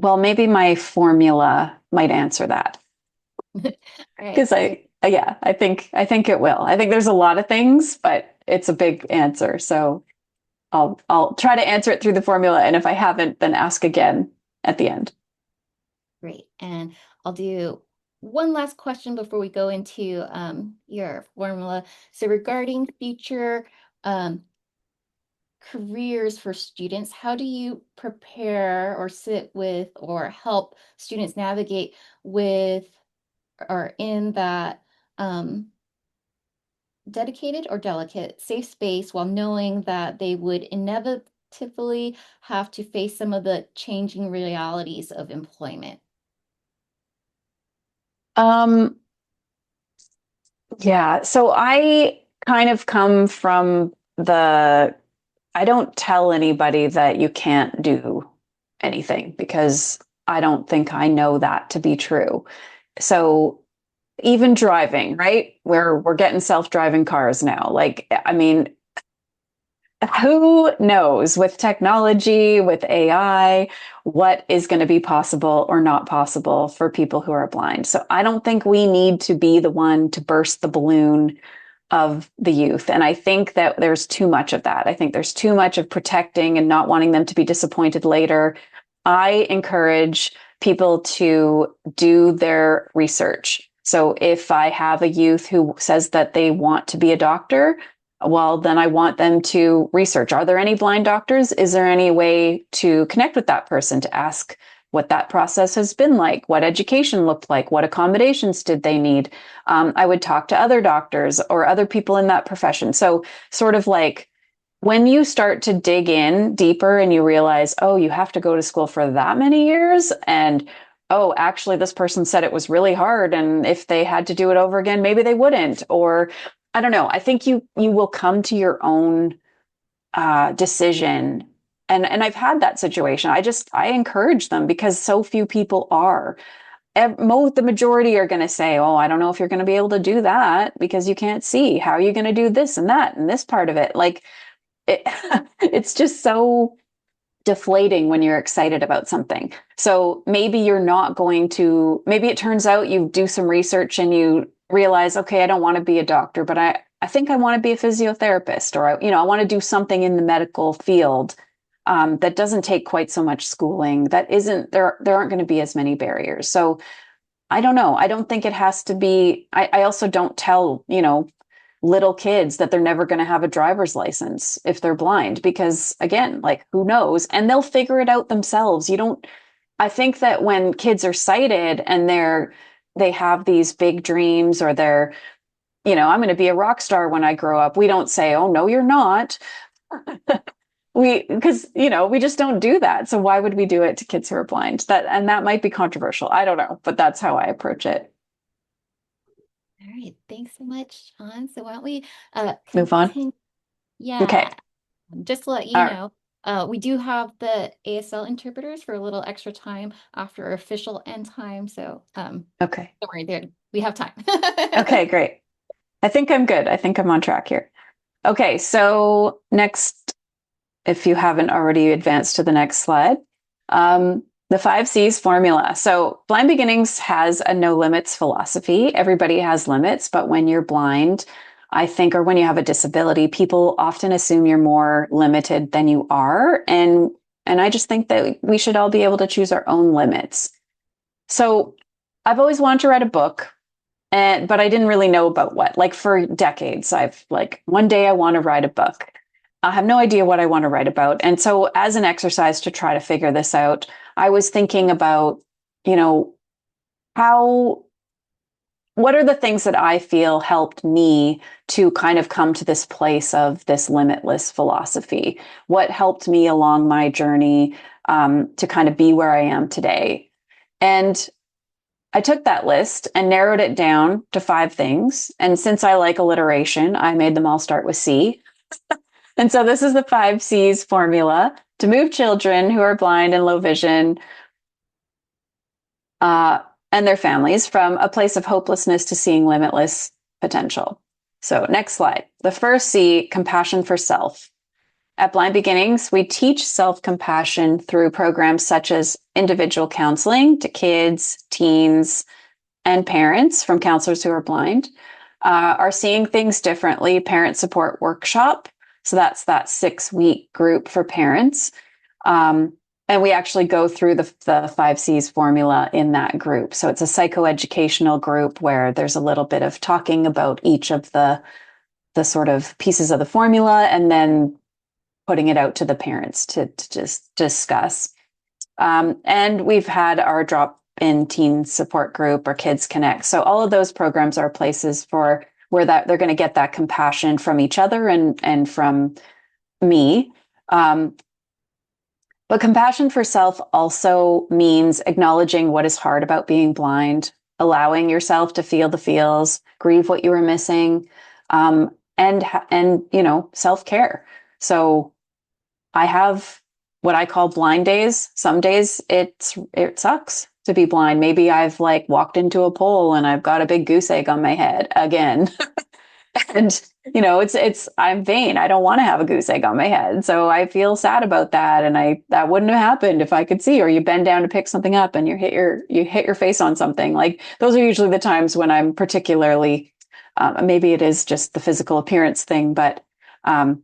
Speaker 2: well, maybe my formula might answer that.
Speaker 1: All right,
Speaker 2: Because
Speaker 1: so
Speaker 2: yeah, I think it will. I think there's a lot of things, but it's a big answer. So I'll try to answer it through the formula, and if I haven't, then ask again at the end.
Speaker 1: great. And I'll do one last question before we go into your formula. So regarding future um, careers for students, how do you prepare or sit with or help students navigate with or in that dedicated or delicate safe space while knowing that they would inevitably have to face some of the changing realities of employment?
Speaker 2: Um, yeah, so I kind of come from the I don't tell anybody that you can't do anything because I don't think I know that to be true. So even driving, right? We're getting self-driving cars now. Like, I mean, who knows with technology, with AI, what is going to be possible or not possible for people who are blind. So I don't think we need to be the one to burst the balloon of the youth. And I think that there's too much of that. I think there's too much of protecting and not wanting them to be disappointed later. I encourage people to do their research. So if I have a youth who says that they want to be a doctor, well, then I want them to research. Are there any blind doctors? Is there any way to connect with that person to ask what that process has been like, what education looked like, what accommodations did they need? I would talk to other doctors or other people in that profession. So, sort of like when you start to dig in deeper and you realize, oh, you have to go to school for that many years. And oh, actually, this person said it was really hard. And if they had to do it over again, maybe they wouldn't. Or I don't know. I think you will come to your own decision. And I've had that situation. I encourage them because so few people are. The majority are going to say, oh, I don't know if you're going to be able to do that because you can't see. How are you going to do this and that and this part of it? Like it, it's just so deflating when you're excited about something. So maybe you're not going to, maybe it turns out you do some research and you realize, okay, I don't want to be a doctor, but I think I want to be a physiotherapist, or I want to do something in the medical field that doesn't take quite so much schooling. That isn't there. There aren't going to be as many barriers. So I don't know. I don't think it has to be. I also don't tell little kids that they're never going to have a driver's license if they're blind, because again, like, who knows? And they'll figure it out themselves. You don't. I think that when kids are sighted and they have these big dreams, or I'm going to be a rock star when I grow up. We don't say, oh, no, you're not. Because, we just don't do that. So why would we do it to kids who are blind? And that might be controversial. I don't know, but that's how I approach it.
Speaker 1: All right. Thanks so much, Shawn. So why don't we
Speaker 2: Move on.
Speaker 1: continue?
Speaker 2: Okay.
Speaker 1: Yeah. Just to let you
Speaker 2: All right.
Speaker 1: know, we do have the ASL interpreters for a little extra time after our official end time. So
Speaker 2: Okay.
Speaker 1: don't worry, there we have time.
Speaker 2: Okay, great. I think I'm good. I think I'm on track here. Okay, so next, if you haven't already advanced to the next slide, the 5 C's formula. So Blind Beginnings has a no limits philosophy. Everybody has limits, but when you're blind, I think, or when you have a disability, people often assume you're more limited than you are. And I just think that we should all be able to choose our own limits. So I've always wanted to write a book. But I didn't really know about what. Like, for decades, I've like, one day I want to write a book. I have no idea what I want to write about. And so, as an exercise to try to figure this out, I was thinking about, you know, how, what are the things that I feel helped me to kind of come to this place of this limitless philosophy? What helped me along my journey to kind of be where I am today? And I took that list and narrowed it down to 5 things. And since I like alliteration, I made them all start with C. And so this is the 5 C's formula to move children who are blind and low vision and their families from a place of hopelessness to seeing limitless potential. So next slide. The first C, compassion for self. At Blind Beginnings, we teach self-compassion through programs such as individual counseling to kids, teens, and parents from counselors who are blind, are seeing things differently parent support workshop. So that's that 6-week group for parents. And we actually go through the 5 C's formula in that group. So it's a psychoeducational group where there's a little bit of talking about each of the sort of pieces of the formula, and then putting it out to the parents to just discuss. And we've had our drop-in teen support group or Kids Connect. So all of those programs are places for where that they're going to get that compassion from each other and from me. But compassion for self also means acknowledging what is hard about being blind, allowing yourself to feel the feels, grieve what you were missing, and self-care. So I have what I call blind days. Some days it sucks to be blind. Maybe I've like walked into a pole and I've got a big goose egg on my head again. And I'm vain. I don't want to have a goose egg on my head. So I feel sad about that. And that wouldn't have happened if I could see. Or you bend down to pick something up and you hit your face on something. Like, those are usually the times when I'm particularly, maybe it is just the physical appearance thing, but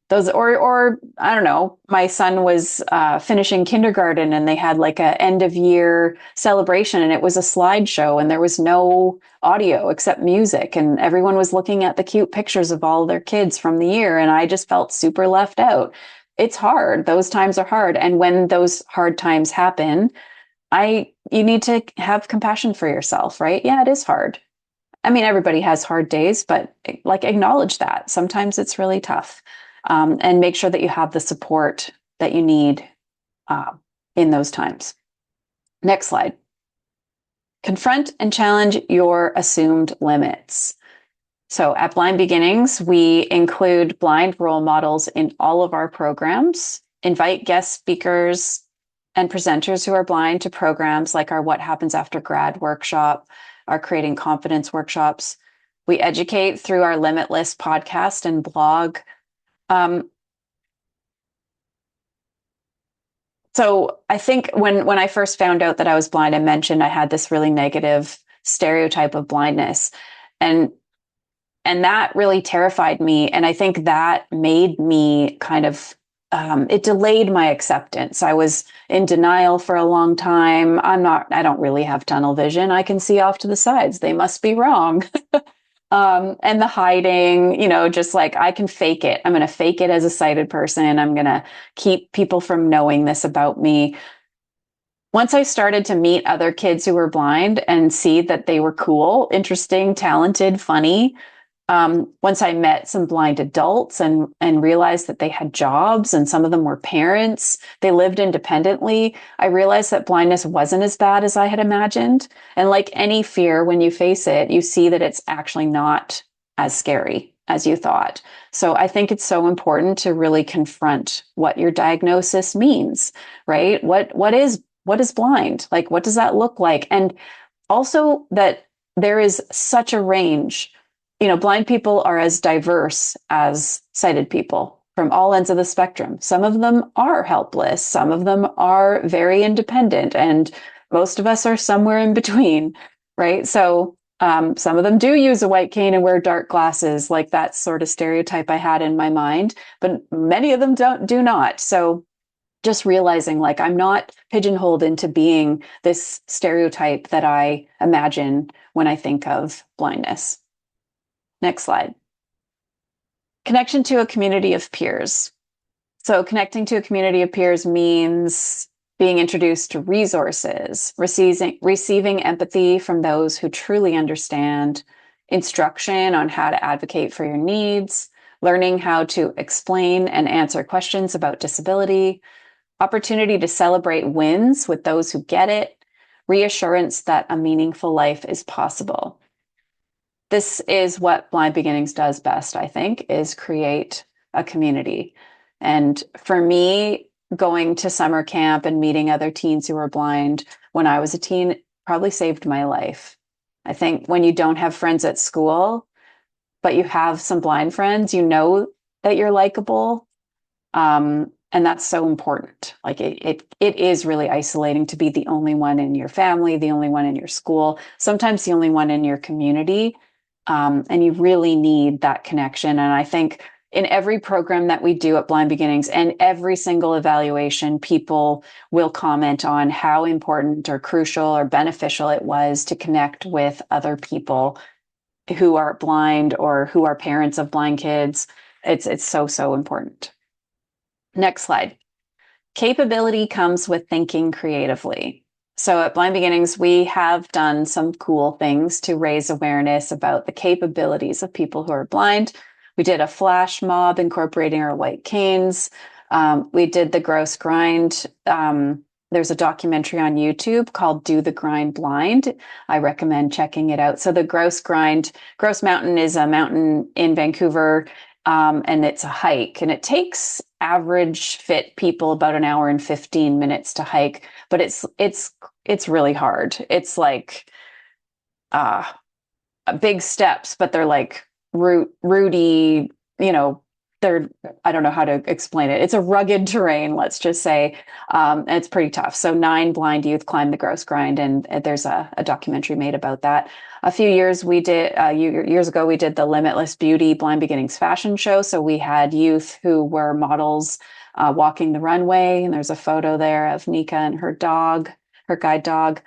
Speaker 2: those, or I don't know, my son was finishing kindergarten and they had like a end of year celebration, and it was a slideshow and there was no audio except music, and everyone was looking at the cute pictures of all their kids from the year, and I just felt super left out. It's hard. Those times are hard. And when those hard times happen, you need to have compassion for yourself, right? Yeah, it is hard. I mean, everybody has hard days, but like, acknowledge that sometimes it's really tough, and make sure that you have the support that you need in those times. Next slide. Confront and challenge your assumed limits. So at Blind Beginnings, we include blind role models in all of our programs, invite guest speakers and presenters who are blind to programs like our What Happens After Grad workshop, our Creating Confidence workshops. We educate through our Limitless podcast and blog. So I think when I first found out that I was blind, I mentioned I had this really negative stereotype of blindness. And and that really terrified me. And I think that made me kind of, it delayed my acceptance. I was in denial for a long time. I don't really have tunnel vision. I can see off to the sides. They must be wrong. And the hiding, just like I can fake it. I'm going to fake it as a sighted person. I'm going to keep people from knowing this about me. Once I started to meet other kids who were blind and see that they were cool, interesting, talented, funny, once I met some blind adults and realized that they had jobs and some of them were parents, they lived independently, I realized that blindness wasn't as bad as I had imagined. And like any fear, when you face it, you see that it's actually not as scary as you thought. So I think it's so important to really confront what your diagnosis means, right? What is blind? Like, what does that look like? And also that there is such a range. Blind people are as diverse as sighted people from all ends of the spectrum. Some of them are helpless. Some of them are very independent. And most of us are somewhere in between, right? So some of them do use a white cane and wear dark glasses, like that sort of stereotype I had in my mind. But many of them do not. So just realizing like I'm not pigeonholed into being this stereotype that I imagine when I think of blindness. Next slide. Connection to a community of peers. So connecting to a community of peers means being introduced to resources, receiving empathy from those who truly understand, instruction on how to advocate for your needs, learning how to explain and answer questions about disability, opportunity to celebrate wins with those who get it, reassurance that a meaningful life is possible. This is what Blind Beginnings does best, I think, is create a community. And for me, going to summer camp and meeting other teens who were blind when I was a teen probably saved my life. I think when you don't have friends at school, but you have some blind friends, you know that you're likable. And that's so important. Like it is really isolating to be the only one in your family, the only one in your school, sometimes the only one in your community. And you really need that connection. And I think in every program that we do at Blind Beginnings and every single evaluation, people will comment on how important or crucial or beneficial it was to connect with other people who are blind or who are parents of blind kids. It's so, so important. Next slide. Capability comes with thinking creatively. So at Blind Beginnings, we have done some cool things to raise awareness about the capabilities of people who are blind. We did a flash mob incorporating our white canes. We did the gross grind. There's a documentary on YouTube called Do the Grind Blind. I recommend checking it out. So the Gross Mountain is a mountain in Vancouver, and it's a hike, and it takes average fit people about an hour and 15 minutes to hike, but it's really hard. It's like big steps, but they're like rooty, I don't know how to explain it. It's a rugged terrain, let's just say. And it's pretty tough. So 9 blind youth climbed the Gross Grind, and there's a documentary made about that. A few years years ago, we did the Limitless Beauty Blind Beginnings fashion show. So we had youth who were models walking the runway, and there's a photo there of Nika and her dog, her guide dog.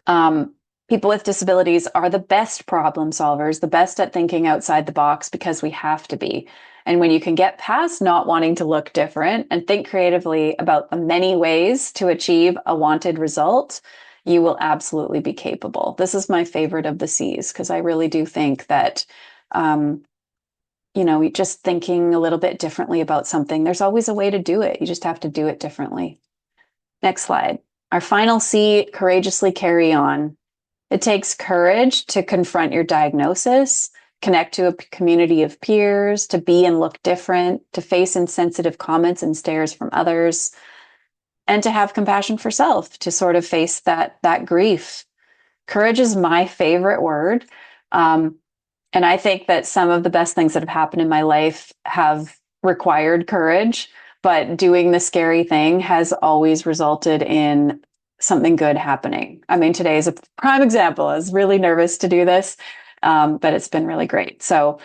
Speaker 2: People with disabilities are the best problem solvers, the best at thinking outside the box because we have to be. And when you can get past not wanting to look different and think creatively about the many ways to achieve a wanted result, you will absolutely be capable. This is my favorite of the C's because I really do think that, just thinking a little bit differently about something, there's always a way to do it. You just have to do it differently. Next slide. Our final C, courageously carry on. It takes courage to confront your diagnosis, connect to a community of peers, to be and look different, to face insensitive comments and stares from others, and to have compassion for self, to sort of face that grief. Courage is my favorite word. And I think that some of the best things that have happened in my life have required courage, but doing the scary thing has always resulted in something good happening. I mean, today is a prime example. I was really nervous to do this, but it's been really great. So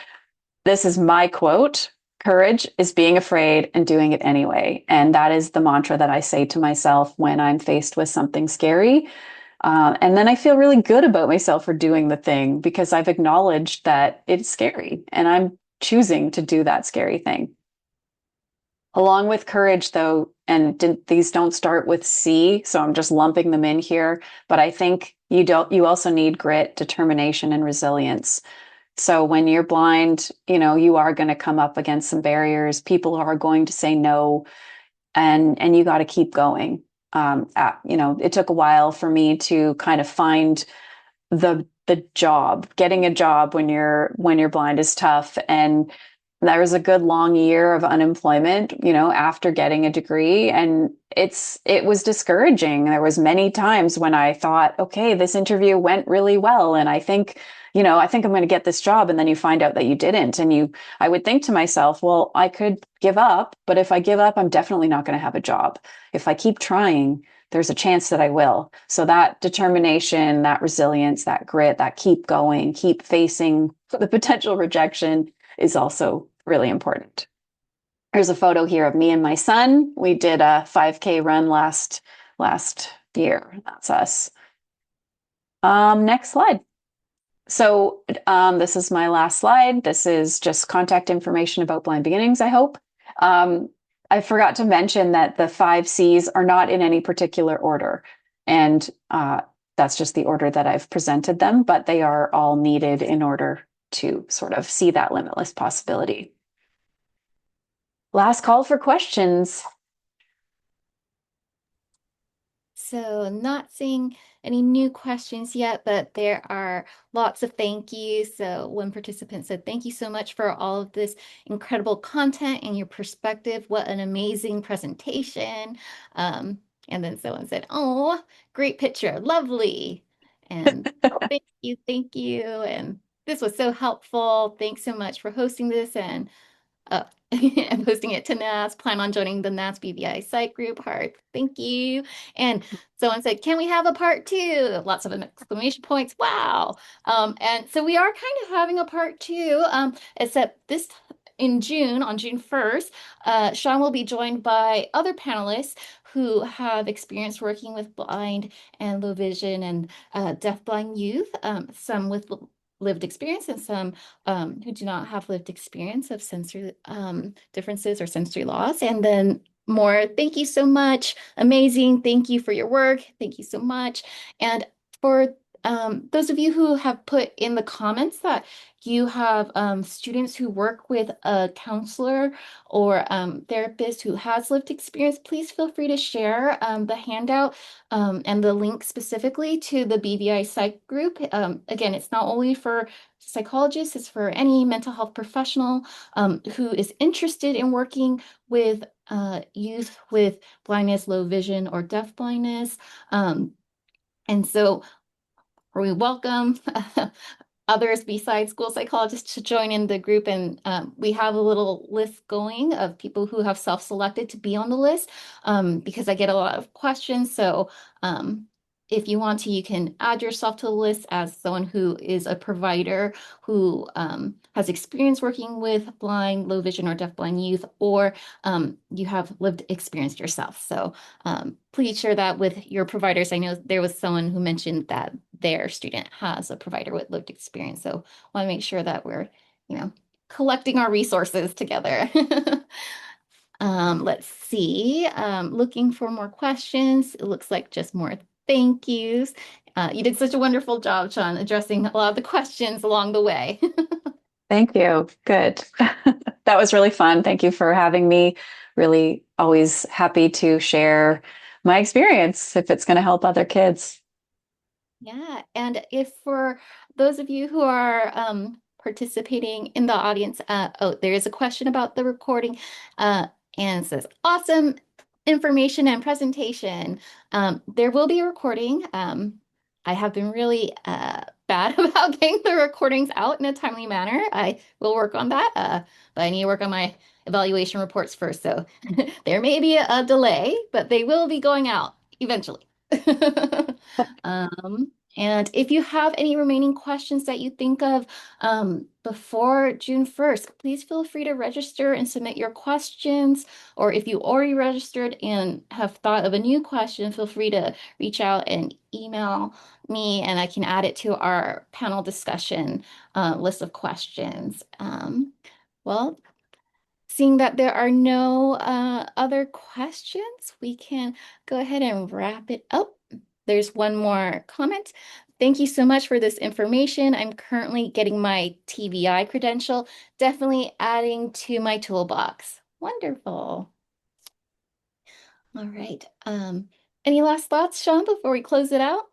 Speaker 2: this is my quote. Courage is being afraid and doing it anyway. And that is the mantra that I say to myself when I'm faced with something scary. And then I feel really good about myself for doing the thing because I've acknowledged that it's scary and I'm choosing to do that scary thing. Along with courage, though, and these don't start with C, so I'm just lumping them in here, but I think you also need grit, determination, and resilience. So when you're blind, you are going to come up against some barriers. People are going to say no, and you got to keep going. It took a while for me to kind of find the job. Getting a job when you're blind is tough, and there was a good long year of unemployment, after getting a degree, and it was discouraging. There was many times when I thought, okay, this interview went really well, and I think I'm going to get this job, and then you find out that you didn't, and I would think to myself, well, I could give up, but if I give up, I'm definitely not going to have a job. If I keep trying, there's a chance that I will. So that determination, that resilience, that grit, that keep going, keep facing the potential rejection is also really important. Here's a photo here of me and my son. We did a 5K run last year. That's us. Next slide. So this is my last slide. This is just contact information about Blind Beginnings, I hope. I forgot to mention that the 5 Cs are not in any particular order. And that's just the order that I've presented them, but they are all needed in order to sort of see that limitless possibility. Last call for questions.
Speaker 1: So, not seeing any new questions yet, but there are lots of thank yous. So, one participant said, "Thank you so much for all of this incredible content and your perspective. What an amazing presentation." And then someone said, "Oh, great picture, lovely." And thank you, thank you. And this was so helpful. Thanks so much for hosting this. And uh, I'm posting it to NAS. Plan on joining the NAS BVI site group. Heart. Thank you. And someone said, "Can we have a part two?" Lots of exclamation points. Wow. And so we are kind of having a part two, except this in June, on June 1st, Shawn will be joined by other panelists who have experience working with blind and low vision and deafblind youth, some with lived experience and some who do not have lived experience of sensory differences or sensory loss. And then more, thank you so much. Amazing. Thank you for your work. Thank you so much. And for those of you who have put in the comments that you have students who work with a counselor or therapist who has lived experience, please feel free to share the handout and the link specifically to the BVI Psych group. Again, it's not only for psychologists, it's for any mental health professional who is interested in working with youth with blindness, low vision, or deaf blindness. And so we welcome others besides school psychologists to join in the group. And we have a little list going of people who have self-selected to be on the list because I get a lot of questions. So if you want to, you can add yourself to the list as someone who is a provider who has experience working with blind, low vision, or deafblind youth, or you have lived experience yourself. So please share that with your providers. I know there was someone who mentioned that their student has a provider with lived experience. So I want to make sure that we're, collecting our resources together. Let's see. Looking for more questions. It looks like just more thank yous. You did such a wonderful job, Shawn, addressing a lot of the questions along the way.
Speaker 2: Thank you. Good. That was really fun. Thank you for having me. Really always happy to share my experience if it's going to help other kids.
Speaker 1: Yeah, and if for those of you who are participating in the audience, oh, there is a question about the recording, and it says, "Awesome information and presentation." There will be a recording. I have been really bad about getting the recordings out in a timely manner. I will work on that, but I need to work on my evaluation reports first, so there may be a delay, but they will be going out eventually. And if you have any remaining questions that you think of before June 1st, please feel free to register and submit your questions. Or if you already registered and have thought of a new question, feel free to reach out and email me, and I can add it to our panel discussion list of questions. Well, seeing that there are no other questions, we can go ahead and wrap it up. There's one more comment. Thank you so much for this information. I'm currently getting my TVI credential, definitely adding to my toolbox. Wonderful. All right. Any last thoughts, Shawn, before we close it out?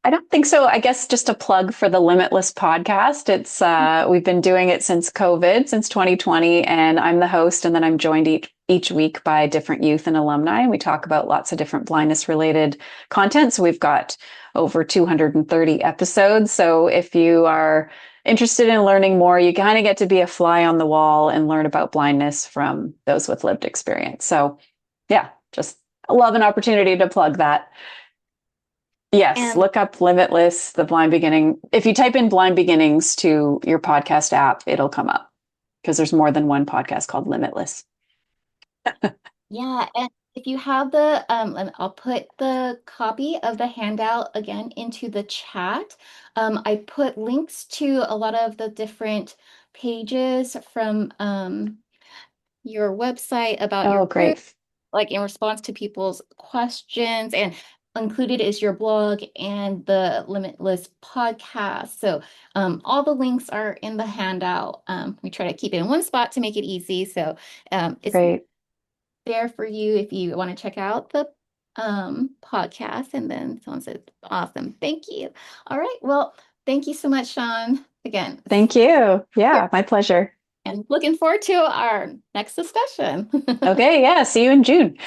Speaker 2: I don't think so. I guess just a plug for the Limitless podcast. It's we've been doing it since COVID, since 2020, and I'm the host, and then I'm joined each week by different youth and alumni, and we talk about lots of different blindness related content. So we've got over 230 episodes. So if you are interested in learning more, you kind of get to be a fly on the wall and learn about blindness from those with lived experience. So yeah, just love an opportunity to plug that. Yes,
Speaker 1: And
Speaker 2: look up Limitless, the Blind Beginning. If you type in Blind Beginnings to your podcast app, it'll come up because there's more than one podcast called Limitless.
Speaker 1: yeah, and if you have the, and I'll put the copy of the handout again into the chat. I put links to a lot of the different pages from your website about your
Speaker 2: Oh,
Speaker 1: group,
Speaker 2: great.
Speaker 1: like in response to people's questions, and included is your blog and the Limitless podcast. So all the links are in the handout. We try to keep it in one spot to make it easy. So it's
Speaker 2: Great.
Speaker 1: there for you if you want to check out the podcast. And then someone said, awesome. Thank you. All right. Well, thank you so much, Shawn. Again,
Speaker 2: Thank you.
Speaker 1: here
Speaker 2: Yeah, my pleasure.
Speaker 1: and looking forward to our next discussion.
Speaker 2: Okay, yeah, see you in June.